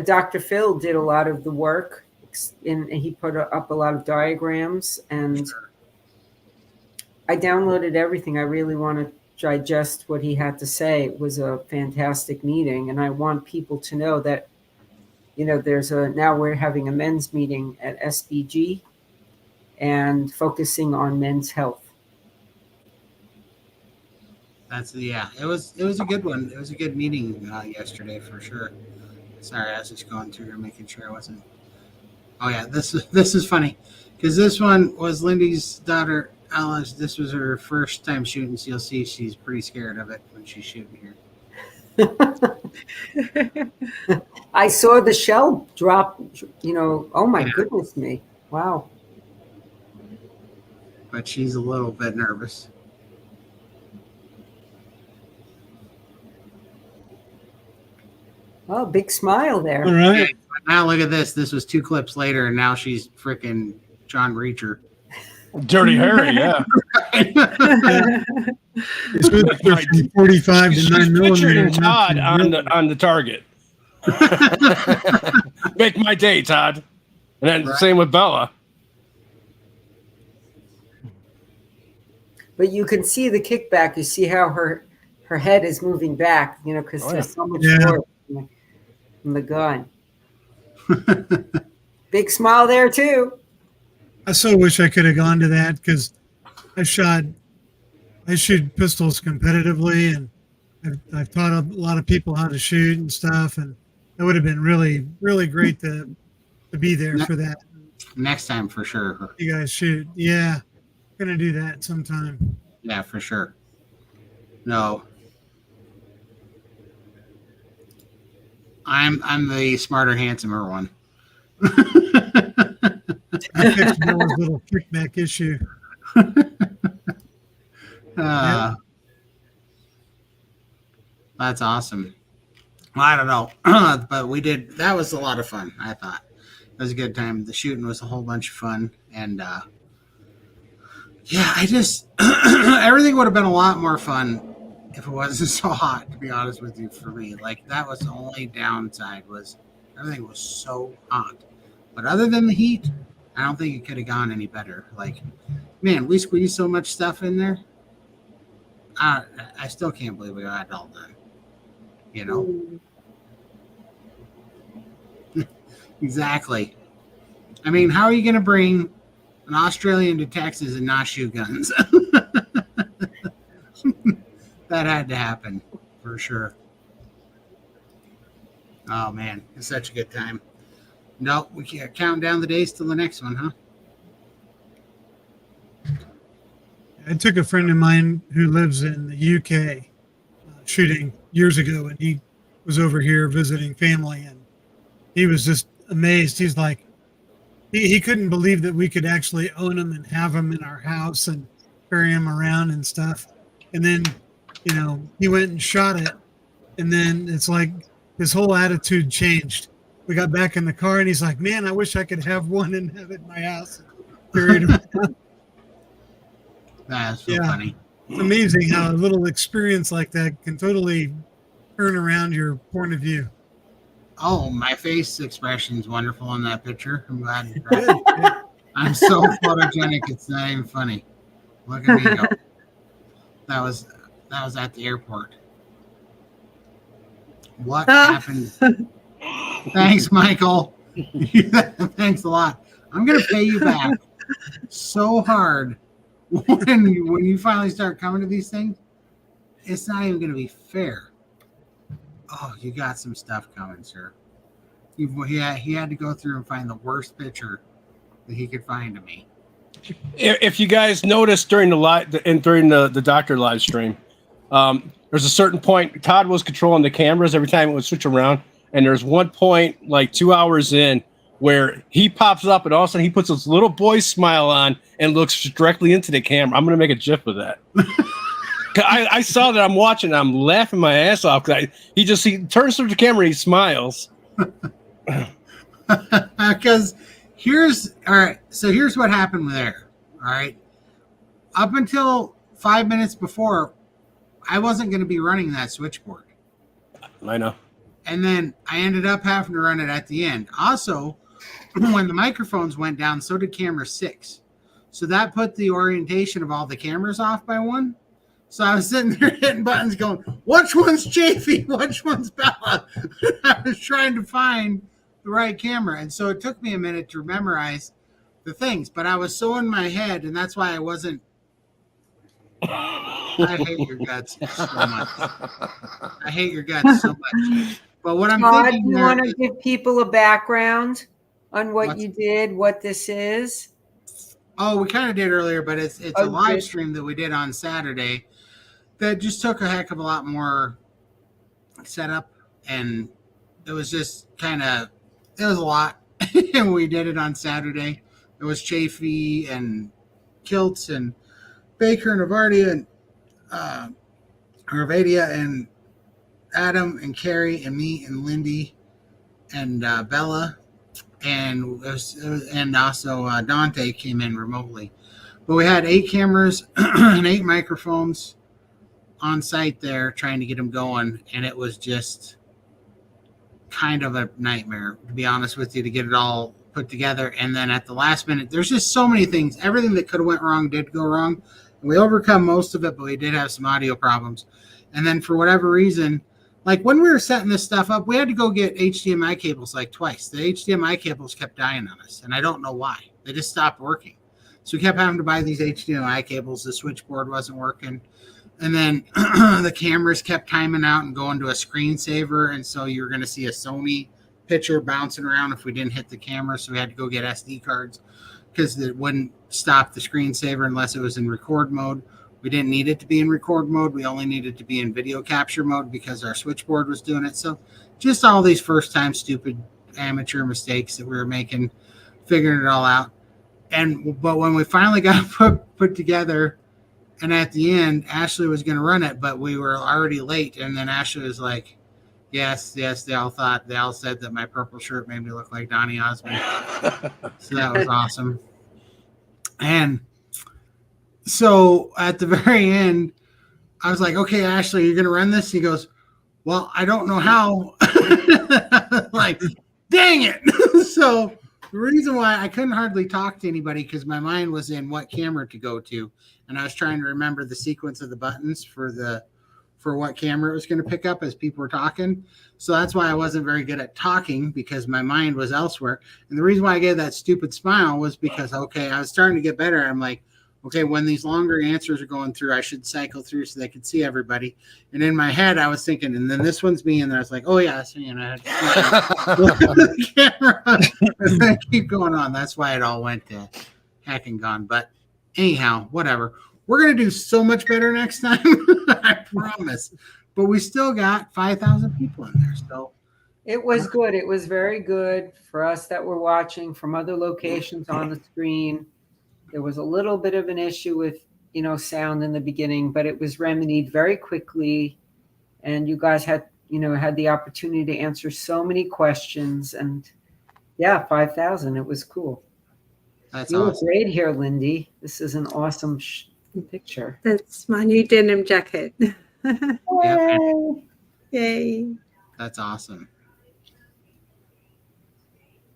Dr. Phil did a lot of the work, and he put up a lot of diagrams, and I downloaded everything. I really want to digest what he had to say. It was a fantastic meeting, and I want people to know that, now we're having a men's meeting at SBG and focusing on men's health. It was a good one. It was a good meeting yesterday for sure. Sorry, I was just going through here making sure I wasn't. Oh yeah, this is funny because this one was Lindy's daughter Alice. This was her first time shooting, so you'll see she's pretty scared of it when she's shooting here. I saw the shell drop. Oh my Yeah. goodness me! Wow. But she's a little bit nervous. Oh, big smile there. All right. Okay, now look at this. This was 2 clips later, and now she's freaking John Reacher. Dirty Harry, yeah. It's good from 45 to She's 9 picturing millimeter. Todd on the target. Make my day, Todd. And then Right. same with Bella. But you can see the kickback. You see how her head is moving back, because Oh, yeah. there's so much Yeah. force from the gun. Big smile there too. I so wish I could have gone to that because I shoot pistols competitively, and I've taught a lot of people how to shoot and stuff, and it would have been really, really great to be there for that. Next time for sure. You guys shoot. Yeah. Gonna do that sometime. Yeah, for sure. No. I'm the smarter, handsomer one. I fixed Bella's little kickback issue. That's awesome. Well, I don't know, but we did. That was a lot of fun. I thought it was a good time. The shooting was a whole bunch of fun, and yeah, I just everything would have been a lot more fun if it wasn't so hot. To be honest with you, for me, like that was the only downside was everything was so hot. But other than the heat, I don't think it could have gone any better. Like, man, we squeezed so much stuff in there. I still can't believe we got it all done. Exactly. I mean, how are you going to bring an Australian to Texas and not shoot guns? That had to happen for sure. Oh man, it's such a good time. No, we can't count down the days till the next one, huh? I took a friend of mine who lives in the UK shooting years ago, and he was over here visiting family, and he was just amazed. He's like, he couldn't believe that we could actually own them and have them in our house and carry them around and stuff. And then, he went and shot it, and then it's like his whole attitude changed. We got back in the car, and he's like, "Man, I wish I could have one and have it in my house." Carried it around. That's so Yeah. funny. It's amazing how a little experience like that can totally turn around your point of view. Oh, my face expression is wonderful in that picture. I'm glad. Good. Yeah. I'm so photogenic. It's not even funny. Look at me go. That was at the airport. What happened? Thanks, Michael. Thanks a lot. I'm gonna pay you back so hard when you finally start coming to these things. It's not even gonna be fair. Oh, you got some stuff coming, sir. He had to go through and find the worst picture that he could find of me. If you guys noticed during the doctor live stream, there's a certain point Todd was controlling the cameras every time it would switch around, and there's one point like 2 hours in where he pops up and all of a sudden he puts this little boy smile on and looks directly into the camera. I'm gonna make a gif of that. I saw that. I'm watching. I'm laughing my ass off because he turns to the camera and he smiles. Because here's what happened there. All right, up until 5 minutes before, I wasn't going to be running that switchboard. I know. And then I ended up having to run it at the end. Also, when the microphones went down, so did camera 6. So that put the orientation of all the cameras off by one. So I was sitting there hitting buttons going, which one's Chafee? Which one's Bella? I was trying to find the right camera. And so it took me a minute to memorize the things. But I was so in my head, and that's why I wasn't. I hate your guts so much. I hate your guts so much. But what I'm Todd, thinking you there want to is- give people a background on what What's- you did, what this is? Oh, we kind of did earlier, but it's Oh, a you live did? stream that we did on Saturday that just took a heck of a lot more setup, and it was just it was a lot. And we did it on Saturday. It was Chafee and Kiltz and Baker and Avardia and Arvadia and Adam and Carrie and me and Lindy and Bella. And and also Dante came in remotely, but we had 8 cameras and 8 microphones on site there trying to get them going, and it was just kind of a nightmare, to be honest with you, to get it all put together. And then at the last minute, there's just so many things. Everything that could have went wrong did go wrong. We overcome most of it, but we did have some audio problems. And then for whatever reason, like when we were setting this stuff up, we had to go get HDMI cables like twice. The HDMI cables kept dying on us, and I don't know why. They just stopped working. So we kept having to buy these HDMI cables. The switchboard wasn't working. And then the cameras kept timing out and going to a screensaver, and so you were going to see a Sony picture bouncing around if we didn't hit the camera, so we had to go get SD cards because it wouldn't stop the screensaver unless it was in record mode. We didn't need it to be in record mode. We only needed to be in video capture mode because our switchboard was doing it. So just all these first-time stupid amateur mistakes that we were making, figuring it all out. But when we finally got put together, and at the end, Ashley was going to run it, but we were already late. And then Ashley was like, yes, they all said that my purple shirt made me look like Donny Osmond. So that was awesome. And so at the very end, I was like, okay, Ashley, you're going to run this? He goes, well, I don't know how. Like, dang it. So the reason why I couldn't hardly talk to anybody because my mind was in what camera to go to. And I was trying to remember the sequence of the buttons for what camera it was going to pick up as people were talking. So that's why I wasn't very good at talking because my mind was elsewhere. And the reason why I gave that stupid smile was because, okay, I was starting to get better. I'm like, okay, when these longer answers are going through, I should cycle through so they could see everybody. And in my head, I was thinking, and then this one's me. And then I was like, oh, yeah, that's me. And I had to look at the camera and then keep going on. That's why it all went to heck and gone. But anyhow, whatever. We're going to do so much better next time. I promise. But we still got 5,000 people in there. So It was good. It was very good for us that were watching from other locations on the screen. There was a little bit of an issue with, sound in the beginning, but it was remedied very quickly. And you guys had the opportunity to answer so many questions. And yeah, 5,000. It was cool. that's You look awesome. great here, Lindy. This is an awesome picture. That's my new denim jacket. Yeah, Yay. that's awesome.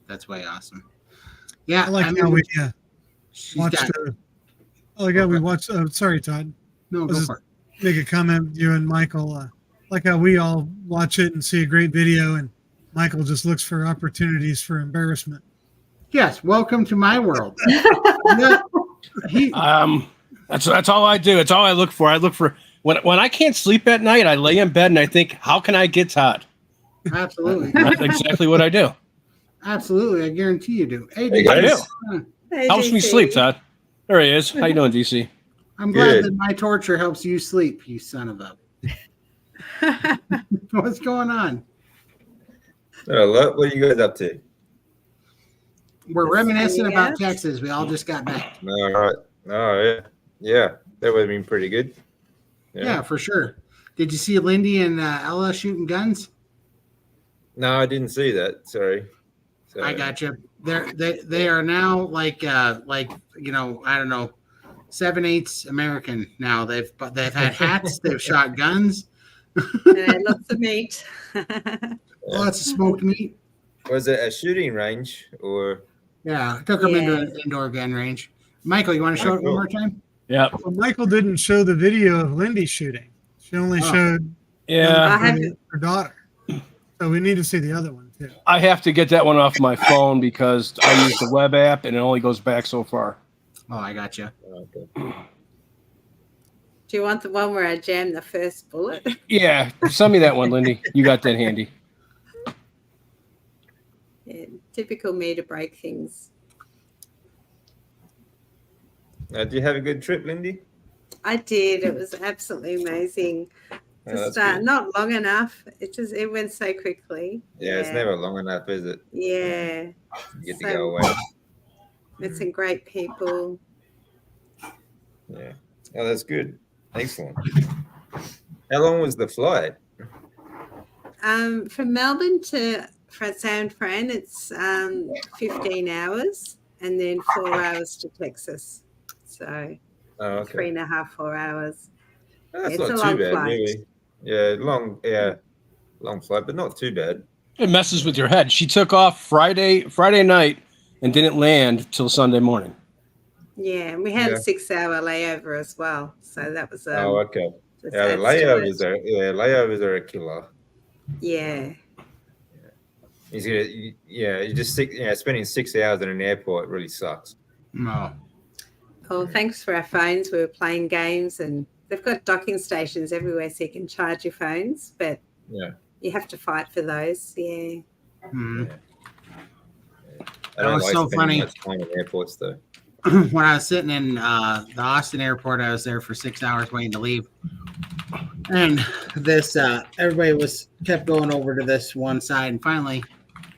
That's way awesome. Yeah, I like mean, how we she's watched. got- We watched. Sorry, Todd. no, go this is- for it. Make a comment. You and Michael. Like how we all watch it and see a great video, and Michael just looks for opportunities for embarrassment. Yes, welcome to my world. Yeah, That's all I do. It's all I look for. I look for when I can't sleep at night. I lay in bed and I think, how can I get Todd? absolutely. That's exactly what I do. Absolutely, I guarantee you do. Hey, Hey, I guys. do. Hey, Helps me DC. sleep, Todd. There he is. How you doing, DC? I'm glad Good. that my torture helps you sleep, you son of a. What's going on? What are you guys up to? We're Just reminiscing hanging about out. Texas. We all just got back. All right. Oh, yeah. Yeah. That would have been pretty good. Yeah, for sure. Did you see Lindy and Ella shooting guns? No, I didn't see that. Sorry. So, I got you. They are now like I don't know, 7/8 American now. They've had hats. They've shot guns. Lots of meat. Lots of smoked meat. Was it a shooting range or? Yeah, I took them into Yeah. an indoor gun range. Michael, you want to show it one more time? Yeah. Well, Michael didn't show the video of Lindy shooting. She only Oh. showed Yeah. I have- her daughter. So we need to see the other one too. I have to get that one off my phone because I use the web app and it only goes back so far. Oh, I got you. Okay. Do you want the one where I jammed the first bullet? Yeah. Send me that one, Lindy. You got that handy. Yeah, typical me to break things. Did you have a good trip, Lindy? I did. It was absolutely amazing. Oh, Just that's good. not long enough. It went so quickly. Yeah, it's never long enough, is it? Yeah. You get to So- go away. Met some great people. Yeah. Oh, that's good. Excellent. How long was the flight? From Melbourne to San Fran, it's 15 hours, and then 4 hours to Texas. So Oh, okay. 3.5, 4 hours. Oh, that's It's not a too long bad, flight. really. Long flight, but not too bad. It messes with your head. She took off Friday night and didn't land till Sunday morning. Yeah, and we had Yeah. a 6-hour layover as well. So that was Oh, okay. just Yeah, the adds to layovers it. layovers are a killer. Yeah. You just spending 6 hours in an airport really sucks. No. Well, thanks for our phones. We were playing games, and they've got docking stations everywhere so you can charge your phones, but Yeah. you have to fight for those. Yeah. Hmm. I don't was like so spending funny. much time in airports though. When I was sitting in the Austin airport, I was there for 6 hours waiting to leave. And this everybody kept going over to this one side, and finally,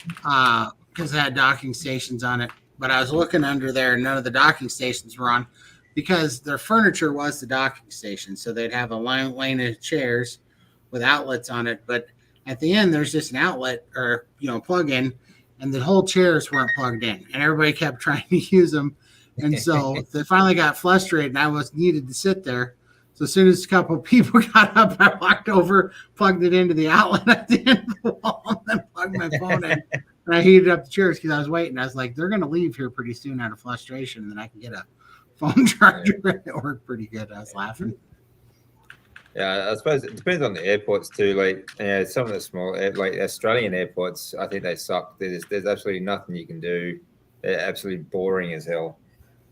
because it had docking stations on it, but I was looking under there, and none of the docking stations were on because their furniture was the docking station. So they'd have a lane of chairs with outlets on it, but at the end there's just an outlet or plug in, and the whole chairs weren't plugged in, and everybody kept trying to use them. And so they finally got frustrated, and I was needed to sit there. So as soon as a couple of people got up, I walked over, plugged it into the outlet at the end of the wall, and then plugged my phone in. And I heated up the chairs because I was waiting. I was like, they're going to leave here pretty soon out of frustration, and then I can get a phone charger. It worked pretty good. I was laughing. Yeah, I suppose it depends on the airports too. Like, some of the small, like Australian airports, I think they suck. There's absolutely nothing you can do. They're absolutely boring as hell.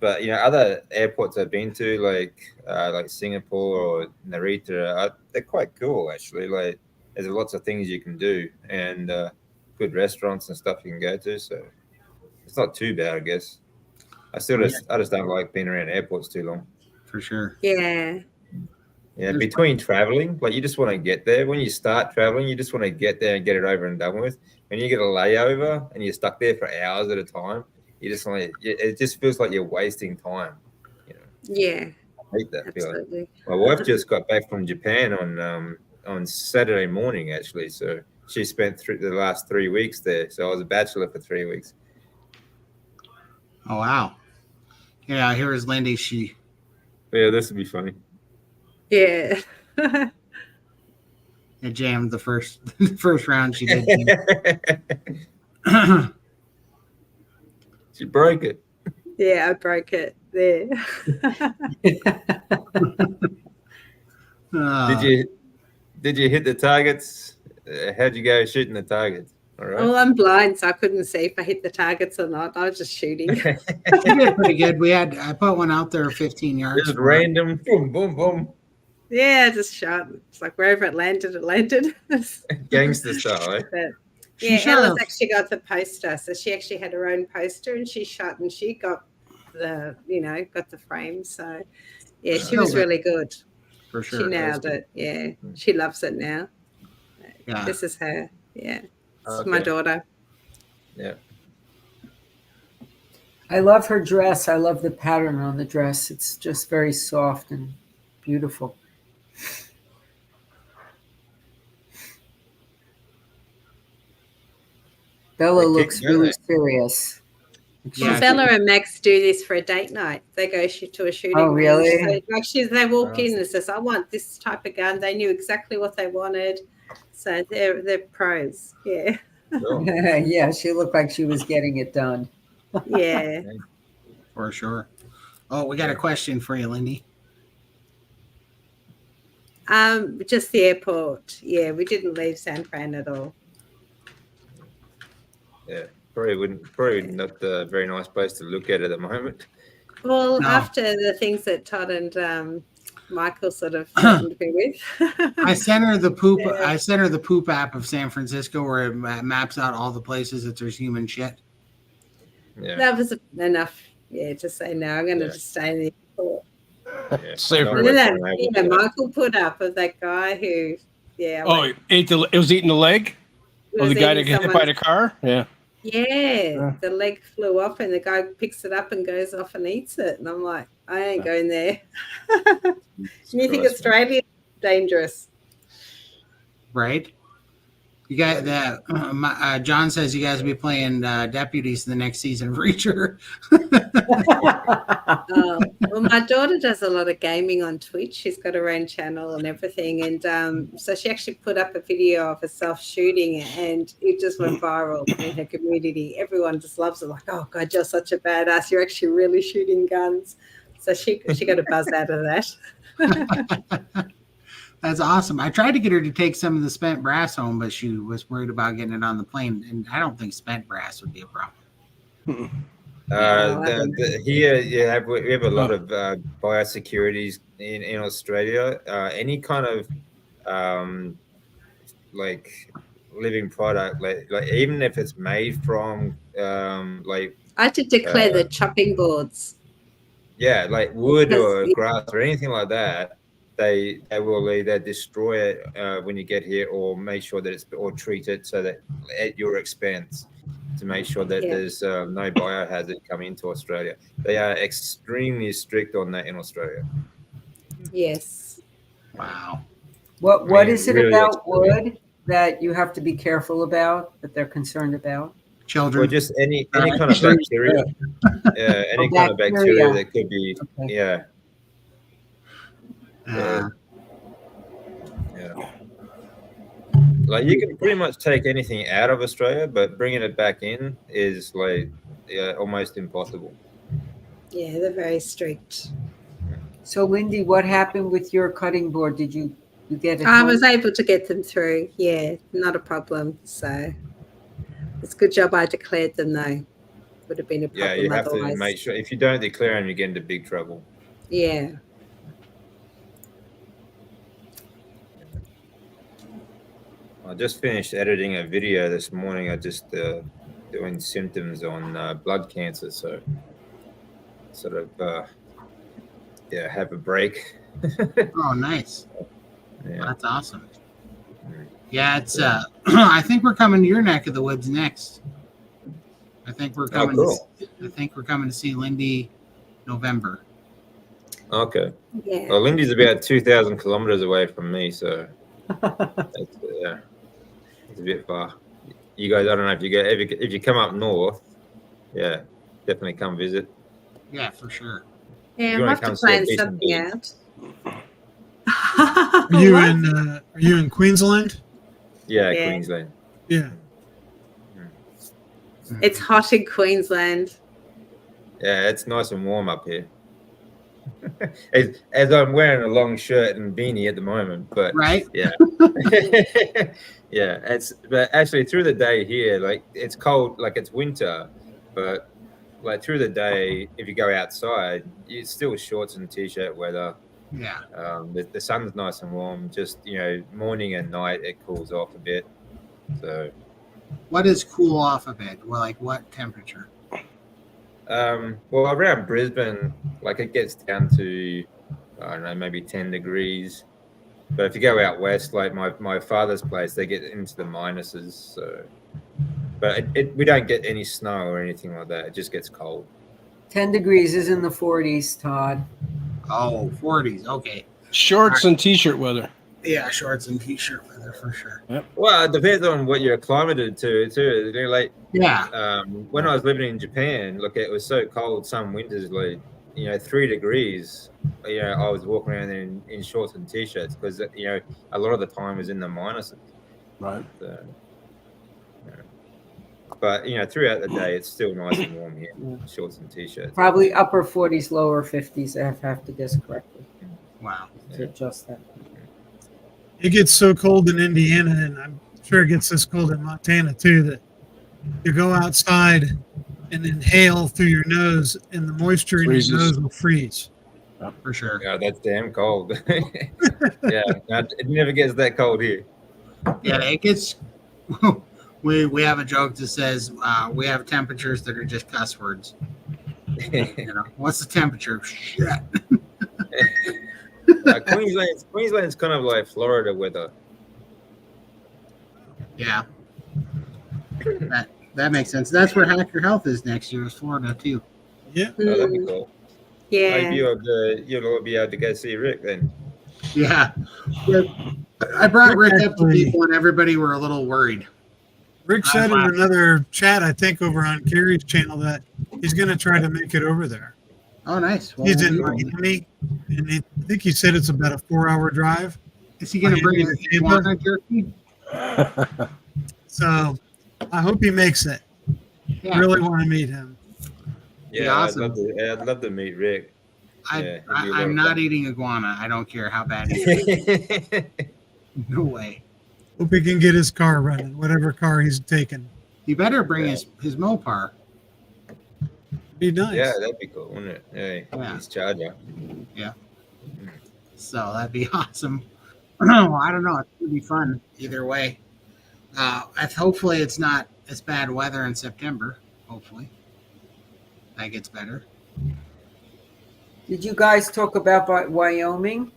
But other airports I've been to, like Singapore or Narita, they're quite cool actually. Like, there's lots of things you can do, and good restaurants and stuff you can go to. So it's not too bad, I guess. I just don't like being around airports too long. For sure. Yeah. Yeah, between traveling, like you just want to get there. When you start traveling, you just want to get there and get it over and done with. When you get a layover and you're stuck there for hours at a time, you just want to, it just feels like you're wasting time. Yeah. I hate that feeling. Absolutely. My wife just got back from Japan on Saturday morning, actually. So she spent the last 3 weeks there. So I was a bachelor for 3 weeks. Oh, wow. Yeah, here is Lindy. Yeah, this would be funny. Yeah. It jammed the first round she did. She broke it. Yeah, I broke it there. Did you hit the targets? How'd you go shooting the targets? All right. Well, I'm blind, so I couldn't see if I hit the targets or not. I was just shooting. We did pretty good. I put one out there 15 yards. Just random, boom, boom, boom. Yeah, just shot. It's like wherever it landed, it landed. Gangster style, eh? But She shot Ella's a- actually got the poster, so she actually had her own poster, and she shot and she got got the frame. So yeah, she was Killed it, really good. for She sure. nailed it. Yeah, she loves it now. Yeah. This is her. Yeah, it's Okay. my daughter. Yeah. I love her dress. I love the pattern on the dress. It's just very soft and beautiful. Bella They keep looks going. really serious. Yeah, Well, she- Bella and Max do this for a date night. They go to a shooting Oh, really? range. So, they walk in and says, "I want this type of gun." They knew exactly what they wanted, so they're pros. Yeah, Cool. Yeah, she looked like she was getting it done. yeah. for sure. Oh, we got a question for you, Lindy. Just the airport. Yeah, we didn't leave San Fran at all. Yeah. Probably not a very nice place to look at the moment. Well, No. after the things that Todd and Michael sort of threatened me with. I sent her the poop. Yeah. I sent her the poop app of San Francisco, where it maps out all the places that there's human shit. Yeah. That was enough. Yeah, to say no. I'm going to Yeah. just stay in the airport. Yeah. Safer. Not And then much on that. Michael put up of that guy who, Oh, it was eating the leg of the guy that got hit by the car. Yeah. Yeah, the leg flew off, and the guy picks it up and goes off and eats it. And I'm like, I ain't going there. And you think Christ, Australia is dangerous? Right. You got that. John says you guys will be playing deputies in the next season of Reacher. Well, my daughter does a lot of gaming on Twitch. She's got her own channel and everything. And so she actually put up a video of herself shooting, and it just went viral in her community. Everyone just loves it. Like, oh, God, you're such a badass. You're actually really shooting guns. So she got a buzz out of that. That's awesome. I tried to get her to take some of the spent brass home, but she was worried about getting it on the plane. And I don't think spent brass would be a problem. Here we have a lot of biosecurities in Australia. Any kind of like living product, like even if it's made from I had to declare the chopping boards. yeah, like wood or Because- grass or anything like that, they will either destroy it when you get here, or make sure that or treat it so that at your expense, to make sure that there's no biohazard coming into Australia. They are extremely strict on that in Australia. Yes. Wow. What is it really about wood that you have to be careful about, that they're concerned about? Children. Or just any kind of bacteria. Yeah, any kind of bacteria that could be. Okay. Yeah. Uh, Yeah. Like you can pretty much take anything out of Australia, but bringing it back in is like almost impossible. Yeah, they're very strict. So, Lindy, what happened with your cutting board? Did you get it? I home? was able to get them through. Yeah, not a problem. So it's a good job I declared them, though. Would have been a problem Yeah, you have otherwise. to make sure. If you don't declare them, you get into big trouble. Yeah. I just finished editing a video this morning. I just doing symptoms on blood cancer, so sort of have a break. oh, nice. Yeah. That's awesome. Yeah, it's. I think we're coming to your neck of the woods next. I think we're coming. cool. I think we're coming to see Lindy November. Okay. Yeah. Well, Lindy's about 2,000 kilometers away from me, so that's, it's a bit far. You guys, I don't know if if you come up north, yeah, definitely come visit. Yeah, for sure. Yeah, You I wanna have to come see a plan decent something beach? out. Are you in Queensland? Yeah, Yeah. Queensland. Yeah. It's hot in Queensland. Yeah, it's nice and warm up here. as I'm wearing a long shirt and beanie at the moment, but Right. yeah, yeah. But actually through the day here, like it's cold, like it's winter, but like through the day, if you go outside, it's still shorts and t-shirt weather. Yeah. The sun's nice and warm. Just morning and night it cools off a bit. So What is cool off a bit? Well, like what temperature? Well, around Brisbane, like it gets down to, I don't know, maybe 10 degrees. But if you go out west, like my father's place, they get into the minuses. So, but we don't get any snow or anything like that. It just gets cold. 10 degrees is in the 40s, Todd. Oh, 40s. Okay. Shorts and t-shirt weather. Yeah, shorts and t-shirt weather for sure. Well, it depends on what you're acclimated to, too. They're like, Yeah. when I was living in Japan, look, it was so cold some winters, like, 3 degrees. I was walking around in shorts and t-shirts because, a lot of the time was in the minuses. Right. So, but, throughout the day, it's still nice and warm here, shorts and t-shirts. Probably upper 40s, lower 50s, if I have to guess correctly. Wow. To adjust that. It gets so cold in Indiana, and I'm sure it gets this cold in Montana too, that you go outside and inhale through your nose, and the moisture in Freezes. your nose will freeze. For sure. Yeah, that's damn cold. Yeah, it never gets that cold here. Yeah, it gets. We have a joke that says we have temperatures that are just cuss words. What's the temperature? Shit. Queensland's kind of like Florida weather. Yeah. That makes sense. That's where Hack Your Health is next year, is Florida too. Yeah. Oh, that'd be cool. Yeah. Maybe you'll be able to go see Rick then. Yeah. I brought Rick up to people and everybody were a little worried. Rick said in another chat, I think over on Carrie's channel, that he's going to try to make it over there. Oh, nice. Well, He's in Miami, and I think he said it's about a 4-hour drive. Is he going to bring Miami his to iguana jerky? So I hope he makes it. Yeah. Really want to meet him. Yeah, awesome. I'd love to meet Rick. I'm not eating iguana. I don't care how bad it is. No way. Hope he can get his car running, whatever car he's taking. You better bring his Mopar. Be nice. Yeah, that'd be cool, wouldn't it? Yeah. His charger. So that'd be awesome. Well, I don't know. It's gonna be fun either way. Hopefully it's not as bad weather in September. Hopefully that gets better. Did you guys talk about Wyoming?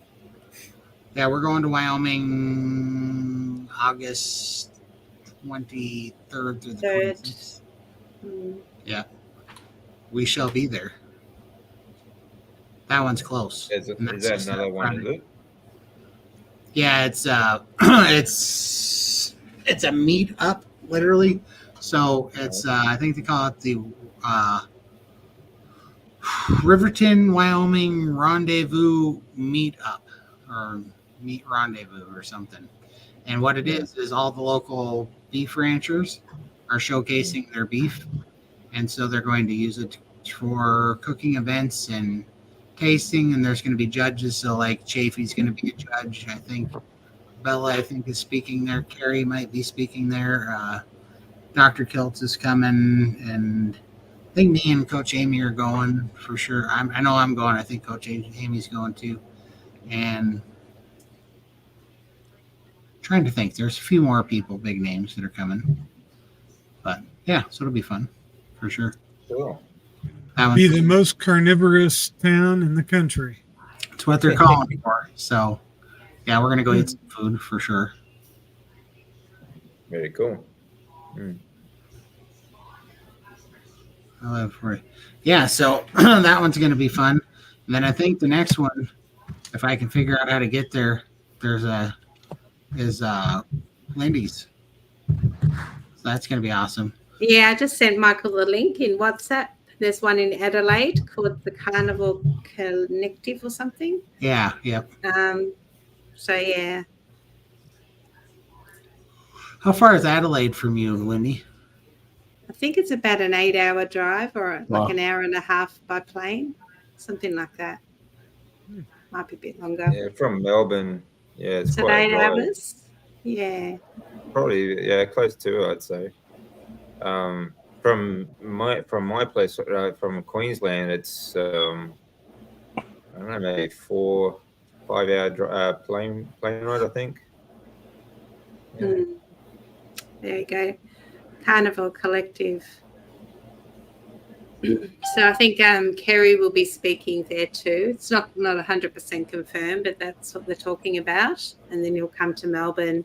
Yeah, we're going to Wyoming August 23rd through the 26th. Yeah, we shall be there. That one's close. Is that another one? Is it? Yeah, it's it's a meet up, literally. So it's I think they call it the Riverton, Wyoming Rendezvous Meet Up, or Meet Rendezvous or something. And what it is all the local beef ranchers are showcasing their beef, and so they're going to use it for cooking events and tasting. And there's going to be judges. So like Chafee's going to be a judge. I think Bella, is speaking there. Carrie might be speaking there. Dr. Kiltz is coming, and I think me and Coach Amy are going for sure. I know I'm going. I think Coach Amy's going too. And trying to think, there's a few more people, big names that are coming. But yeah, so it'll be fun for sure. Cool. Be the most carnivorous town in the country. That's what they're calling for. So yeah, we're gonna go eat some food for sure. Very cool. Yeah, so that one's gonna be fun. And then I think the next one, if I can figure out how to get there, is Lindy's. So that's gonna be awesome. Yeah, I just sent Michael the link in WhatsApp. There's one in Adelaide called the Carnival Collective or something. Yeah, yep. So yeah. How far is Adelaide from you, Lindy? I think it's about an 8-hour drive or like Wow. an hour and a half by plane, something like that. Might be a bit longer. Yeah, from Melbourne. Yeah, it's Is it quite 8 a drive. hours? Yeah. Probably, close to, I'd say. From my place, from Queensland, it's I don't know, maybe 4-5 hour plane ride, I think. Yeah. There you go. Carnival Collective. So I think Kerry will be speaking there too. It's not 100% confirmed, but that's what they're talking about. And then he'll come to Melbourne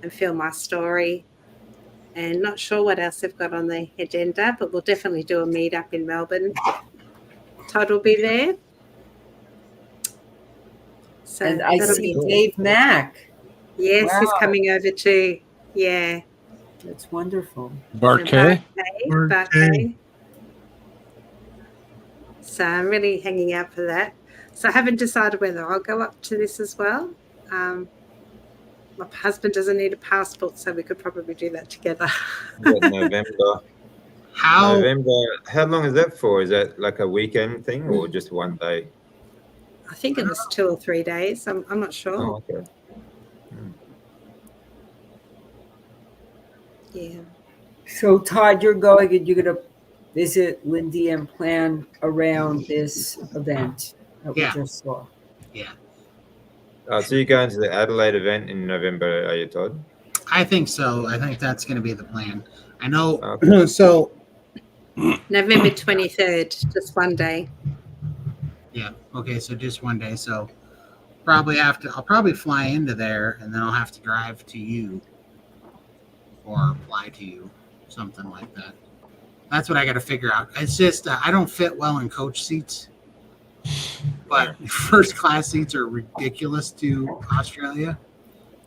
and film my story. And not sure what else they've got on the agenda, but we'll definitely do a meet-up in Melbourne. Todd will be there. So And I that'll see be Dave Mack. Yes, he's Wow. coming over too. Yeah. That's wonderful. Bart So K. Bart K. K. So I'm really hanging out for that. So I haven't decided whether I'll go up to this as well. My husband doesn't need a passport, so we could probably do that together. November. How November. How long is that for? Is that like a weekend thing or just one day? I think it was 2 or 3 days. I'm not sure. Oh, okay. Yeah. So Todd, you're going and you're going to visit Lindy and plan around this event that we Yeah. just saw. So you're going to the Adelaide event in November, are you, Todd? I think so. I think that's going to be the plan. I know. Okay. So November 23rd, just one day. yeah. Okay. So just one day. So I'll probably fly into there and then I'll have to drive to you or fly to you, something like that. That's what I got to figure out. It's just I don't fit well in coach seats, but first class seats are ridiculous to Australia.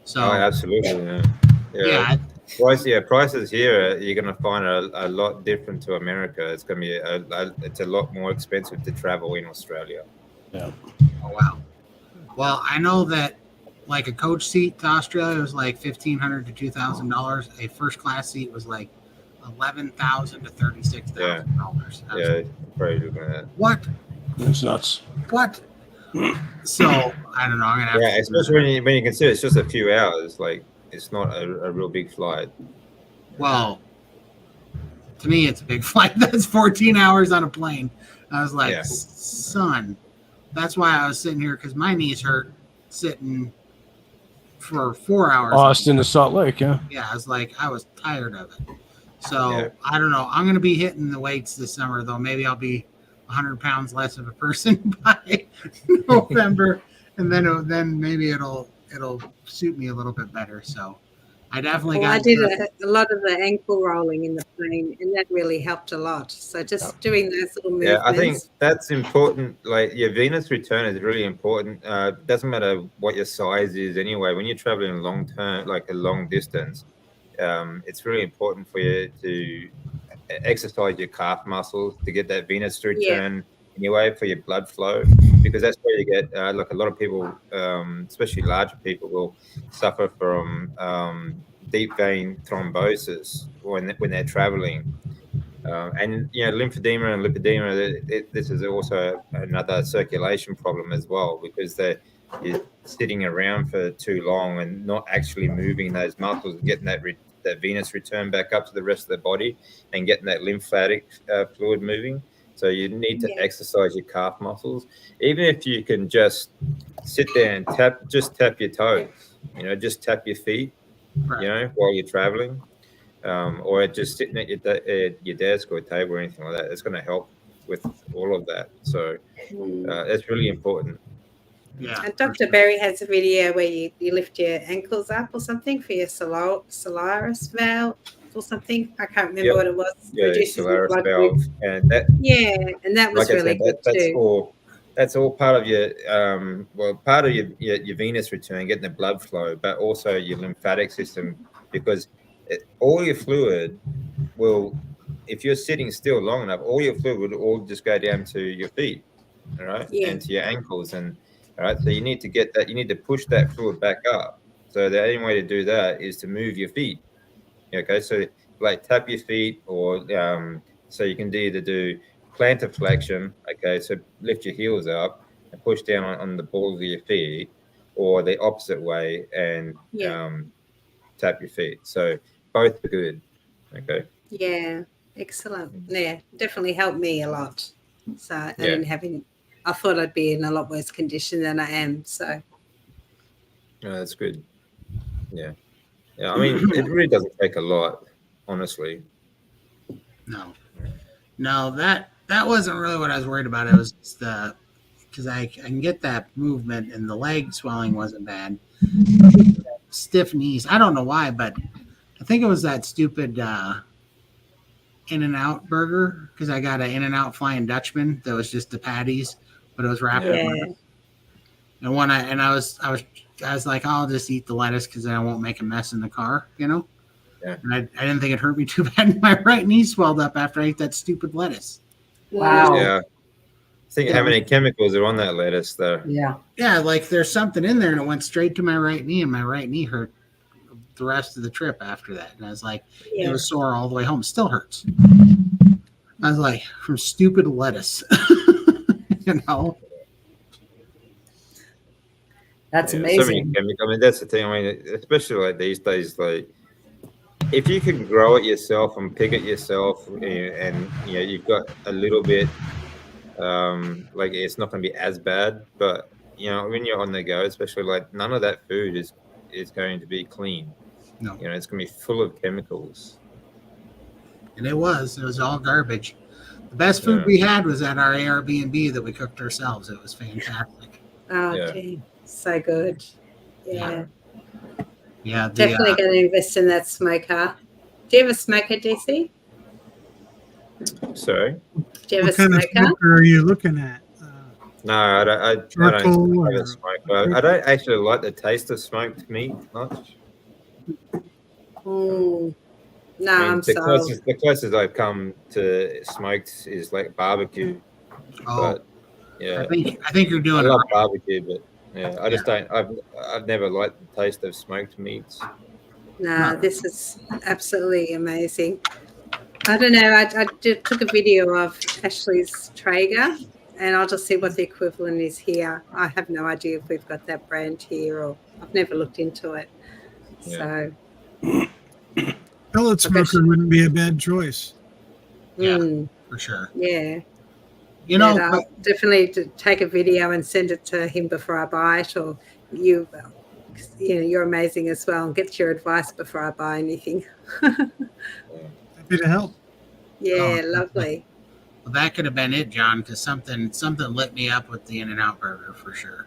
So Oh, absolutely. Yeah. yeah, Prices here you're going to find a lot different to America. It's going to be it's a lot more expensive to travel in Australia. oh wow. Well, I know that like a coach seat to Australia was like $1,500 to $2,000. A first class seat was like $11,000 to $36,000. Yeah, probably looking at that. What? It's nuts. What? So I don't know. I'm gonna have Yeah, to especially when you consider it's just a few hours. Like it's not a real big flight. Well, to me, it's a big flight. That's 14 hours on a plane. I was like, Yeah. son, that's why I was sitting here because my knees hurt sitting for 4 hours. Austin to Salt Lake, yeah. Yeah, I was like, I was tired of it. So Yeah. I don't know. I'm going to be hitting the weights this summer, though. Maybe I'll be 100 pounds less of a person by November, and then maybe it'll suit me a little bit better. So I definitely Well, I got. did a lot of the ankle rolling in the plane, and that really helped a lot. So just doing those little movements. Yeah, I think that's important. Like your Venus return is really important. Doesn't matter what your size is anyway. When you're traveling long term, like a long distance, it's really important for you to exercise your calf muscles to get that Venus return anyway for your blood flow, because that's where you get like a lot of people, especially larger people, will suffer from deep vein thrombosis when they're traveling. And lymphedema and lipedema, this is also another circulation problem as well, because you're sitting around for too long and not actually moving those muscles and getting that venous return back up to the rest of the body and getting that lymphatic fluid moving. So you need to exercise your calf muscles, even if you can just sit there and tap your toes, just tap your feet, Right. while you're traveling. Or just sitting at your desk or a table or anything like that. It's going to help with all of that. So that's really important. Yeah. And Dr. Berry has a video where you lift your ankles up or something for your Solaris valve or something. I can't remember what it was. Yeah, Reduces your Solaris blood valve, width. and that. Yeah, and that was Like I really said, good too. that's all part of your part of your venous return, getting the blood flow, but also your lymphatic system, because all your fluid will, if you're sitting still long enough, all your fluid would all just go down to your feet, all right, and to your ankles, and all right. So you need to get that. You need to push that fluid back up. So the only way to do that is to move your feet. Okay, so like tap your feet, or so you can either do plantar flexion. Okay, so lift your heels up and push down on the balls of your feet, or the opposite way and tap your feet. So both are good. Okay. Yeah, excellent. Yeah, definitely helped me a lot. So I didn't have any. I thought I'd be in a lot worse condition than I am. So That's good. Yeah. I mean, it really doesn't take a lot, honestly. No, that wasn't really what I was worried about. It was just because I can get that movement and the leg swelling wasn't bad. Stiff knees. I don't know why, but I think it was that stupid In-N-Out burger because I got an In-N-Out Flying Dutchman that was just the patties, but it was wrapped in Yeah. lettuce. And when I was like, I'll just eat the lettuce because then I won't make a mess in the car, you know. Yeah. And I didn't think it hurt me too bad. My right knee swelled up after I ate that stupid lettuce. Wow. Yeah. Think how many chemicals are on that lettuce, though. Yeah. Yeah, like there's something in there and it went straight to my right knee, and my right knee hurt the rest of the trip after that. And I was like, it Yeah. was sore all the way home. It still hurts. I was like, from stupid lettuce. You know? That's So many amazing. chemicals. I mean, that's the thing. I mean, especially like these days, like if you can grow it yourself and pick it yourself, and you know you've got a little bit, like it's not going to be as bad. But you know, when you're on the go, especially like none of that food is going to be clean. No. You know, it's going to be full of chemicals. And it was all garbage. The best food we had was at our Airbnb that we cooked ourselves. It was fantastic. Oh, Yeah. gee. So good. Yeah. Yeah, Definitely going to invest in that smoker. Do you have a smoker, DC? Sorry. Do you have What a kind of smoker? smoker are you looking at? No, I don't Charcoal have a or- smoke. I don't actually like the taste of smoked meat much. Mm. No, I mean, I'm the sorry. closest I've come to smoked is like barbecue. Oh, But yeah, I think you're I doing it love right. barbecue, but yeah, I just don't. I've never liked the taste of smoked meats. No, this is absolutely amazing. I don't know. I took a video of Ashley's Traeger, and I'll just see what the equivalent is here. I have no idea if we've got that brand here, or I've never looked into it. Yeah. So, Pellet smoker wouldn't be a bad choice. Yeah. For sure. yeah. You know, But I'll definitely take a video and send it to him before I buy it, or you know, you're amazing as well, and get your advice before I buy anything. Happy to help. Yeah, Oh, lovely. well, that could have been it, John, because something lit me up with the In-N-Out burger for sure.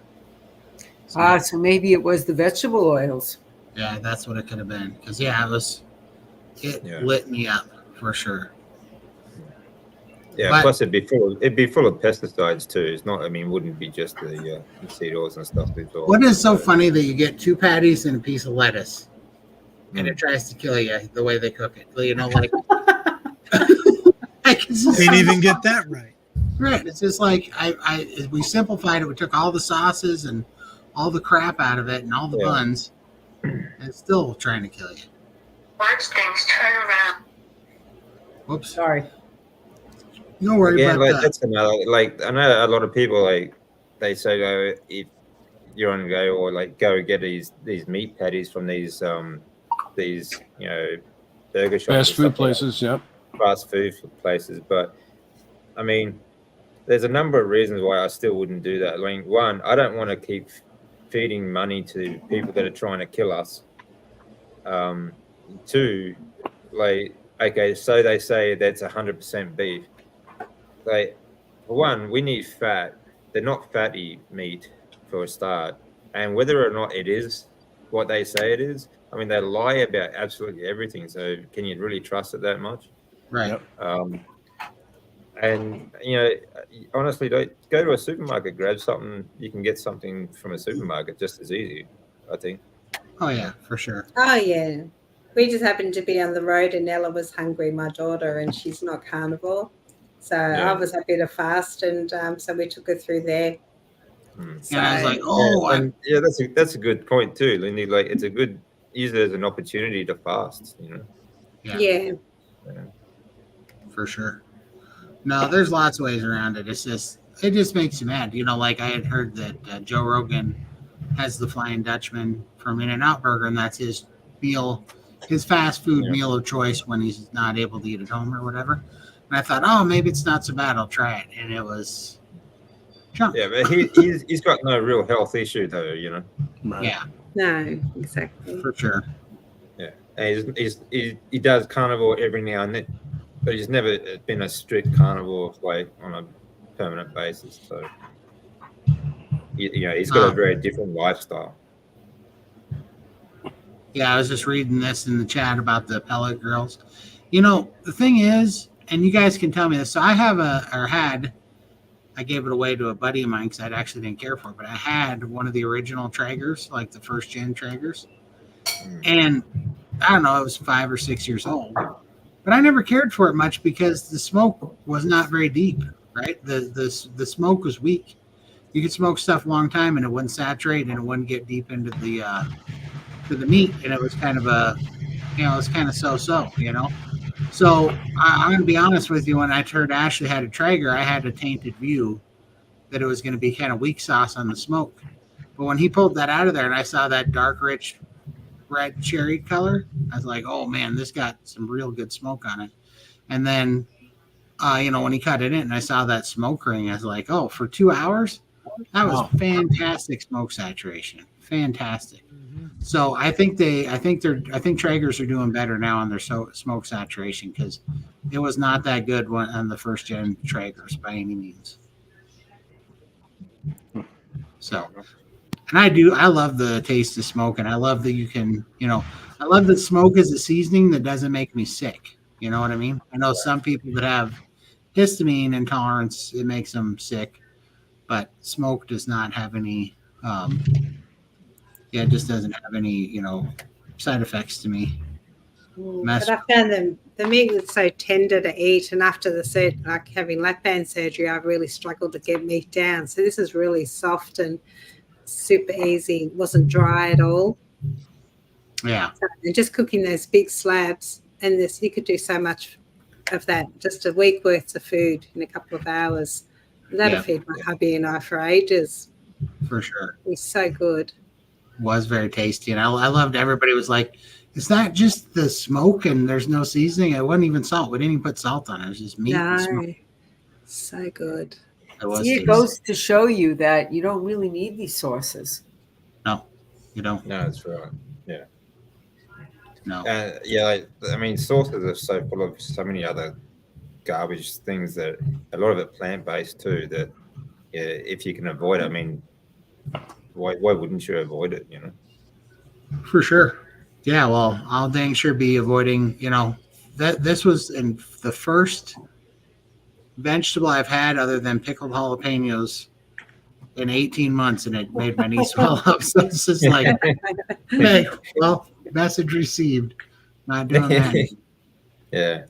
So, So maybe it was the vegetable oils. yeah, that's what it could have been. Because it Yeah. lit me up for sure. Yeah, But- plus it'd be full of pesticides too. It's not. I mean, wouldn't be just the seed oils and stuff. What is so funny that you get 2 patties and a piece of lettuce, and it tries to kill you the way they cook it? You know, like, it's just Can't even get that right. right. It's just like we simplified it. We took all the sauces and all the crap out of it and all the Yeah. buns, and it's still trying to kill you. Watch things turn around. Whoops. Sorry. No worry Yeah, about like that. that's another. Like I know a lot of people like they say if you're on the go or like go get these meat patties from these you know burger shops, Fast and food stuff like places, yep. that, fast food places. But I mean, there's a number of reasons why I still wouldn't do that. I mean, one, I don't want to keep feeding money to people that are trying to kill us. Two, like okay, so they say that's 100% beef. Like, for one, we need fat. They're not fatty meat for a start. And whether or not it is what they say it is, I mean, they lie about absolutely everything. So can you really trust it that much? Right. And, you know, honestly, don't go to a supermarket, grab something. You can get something from a supermarket just as easy, I think. Oh yeah, for sure. Oh, yeah. We just happened to be on the road, and Ella was hungry, my daughter, and she's not carnivore. So Yeah. I was happy to fast, and so we took her through there. And I was like, Yeah, oh, and yeah, that's a good point too, Lindy. Like, it's a good use it as an opportunity to fast. You know. Yeah. For sure. No, there's lots of ways around it. It just makes you mad. You know, like I had heard that Joe Rogan has the Flying Dutchman from In-N-Out Burger, and that's his meal, his fast food meal of choice when he's not able to eat at home or whatever. And I thought, oh, maybe it's not so bad. I'll try it. And it was junk. Yeah, but he's got no real health issue though. You know. Right. Yeah, No, exactly. for sure. Yeah. And he does carnivore every now and then, but he's never been a strict carnivore like on a permanent basis. So he's got a very different lifestyle. Yeah, I was just reading this in the chat about the pellet girls. The thing is, and you guys can tell me this. So I gave it away to a buddy of mine because I actually didn't care for it, but I had one of the original Traegers, like the first gen Traegers. And I don't know, it was 5 or 6 years old, but I never cared for it much because the smoke was not very deep, right? The smoke was weak. You could smoke stuff a long time and it wouldn't saturate and it wouldn't get deep into the meat, and it was kind of so. So I'm going to be honest with you. When I heard Ashley had a Traeger, I had a tainted view that it was going to be kind of weak sauce on the smoke. But when he pulled that out of there and I saw that dark, rich red cherry color, I was like, oh man, this got some real good smoke on it. And then, when he cut it in and I saw that smoke ring, I was like, oh, for 2 hours, that was fantastic smoke saturation. Fantastic. So I think Traegers are doing better now on their smoke saturation because it was not that good on the first gen Traegers by any means. So, and I love the taste of smoke, and I love that you can, I love that smoke is a seasoning that doesn't make me sick. You know what I mean? I know some people that have histamine intolerance, it makes them sick, but smoke does not have any. It just doesn't have any, side effects to me. But I found the meat was so tender to eat, and after like having lap band surgery, I've really struggled to get meat down. So this is really soft and super easy. It wasn't dry at all. Yeah. And just cooking those big slabs, and you could do so much of that, just a week worth of food in a couple of hours. That'll feed my hubby and I for ages. For sure. It's so good. Was very tasty, and I loved. Everybody was like, "Is that just the smoke and there's no seasoning? It wasn't even salt. We didn't even put salt on it. It was just meat and smoke." So good. It goes to show you that you don't really need these sauces. No, you don't. No, that's right. Yeah. No. Sauces are so full of so many other garbage things that a lot of it plant-based too. That if you can avoid it, why wouldn't you avoid it? For sure. Yeah. Well, I'll dang sure be avoiding. That this was in the first vegetable I've had other than pickled jalapenos in 18 months, and it made my knee swell up. So it's just like, hey, well, message received. Not doing that. Yeah.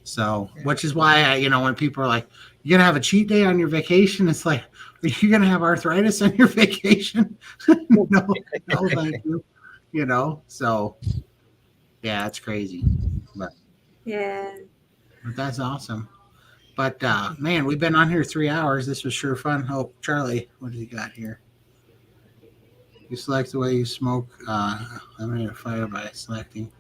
So, which is why when people are like, "You're gonna have a cheat day on your vacation," it's like, "Are you gonna have arthritis on your vacation?" no, thank you. So yeah, it's crazy, but that's awesome. But man, we've been on here 3 hours. This was sure fun. Oh, Charlie, what do you got here? You select the way you smoke. Eliminate a fire by selecting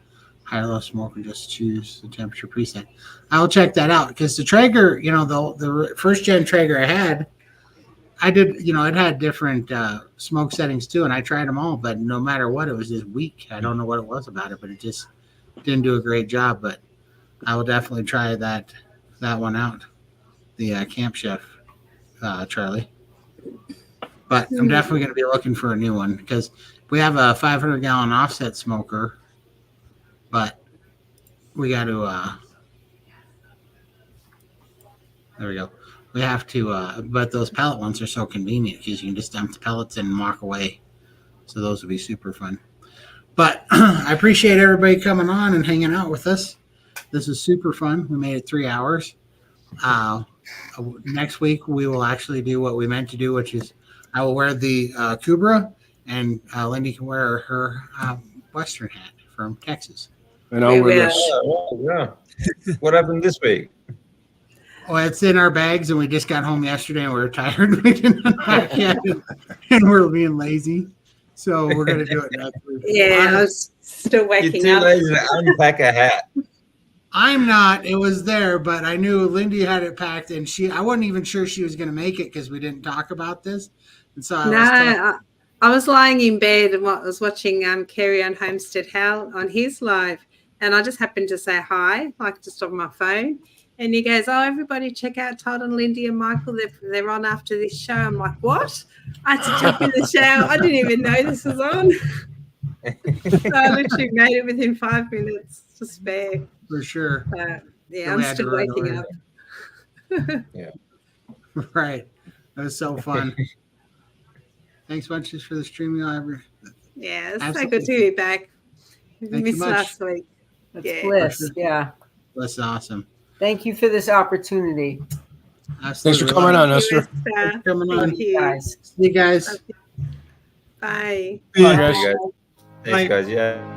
high or low smoke, and just choose the temperature preset. I'll check that out because the Traeger, the first gen Traeger I did, it had different smoke settings too, and I tried them all, but no matter what, it was just weak. I don't know what it was about it, but it just didn't do a great job. But I will definitely try that one out, the Camp Chef, Charlie. But I'm definitely going to be looking for a new one because we have a 500-gallon offset smoker, but we got to. There we go. We have to, but those pellet ones are so convenient because you can just dump the pellets in and walk away. So those would be super fun. But I appreciate everybody coming on and hanging out with us. This is super fun. We made it 3 hours. Next week, we will actually do what we meant to do, which is I will wear the Kubra, and Lindy can wear her Western hat from Texas. And I'll wear this. Yeah. What happened this week? Well, it's in our bags, and we just got home yesterday, and we were tired. We didn't unpack yet, and we're being lazy. So we're going to do it next week. Yeah, I was still waking You're up. too lazy to unpack a hat. I'm not. It was there, but I knew Lindy had it packed, and I wasn't even sure she was going to make it because we didn't talk about this. And so I was lying in bed and was watching Kerry on Homestead Hal on his live, and I just happened to say hi, like just on my phone. And he goes, "Oh, everybody, check out Todd and Lindy and Michael. They're on after this show." I'm like, "What?" I had to jump in the shower. I didn't even know this was on. So I literally made it within 5 minutes to spare. For sure. Yeah, I'm still waking up. Yeah. Right. That was so fun. Thanks much just for the streaming live. Yeah, it's Absolutely. so good to be back. Thank you Missed much. last week. That's Yeah. bliss. Yeah. That's awesome. Thank you for this opportunity. Thanks Absolutely. for coming on, Thank Esther. you, Esther. Thanks for coming on. Thank you. Guys. See you guys. Bye. Bye, guys. Thanks, guys. Yeah.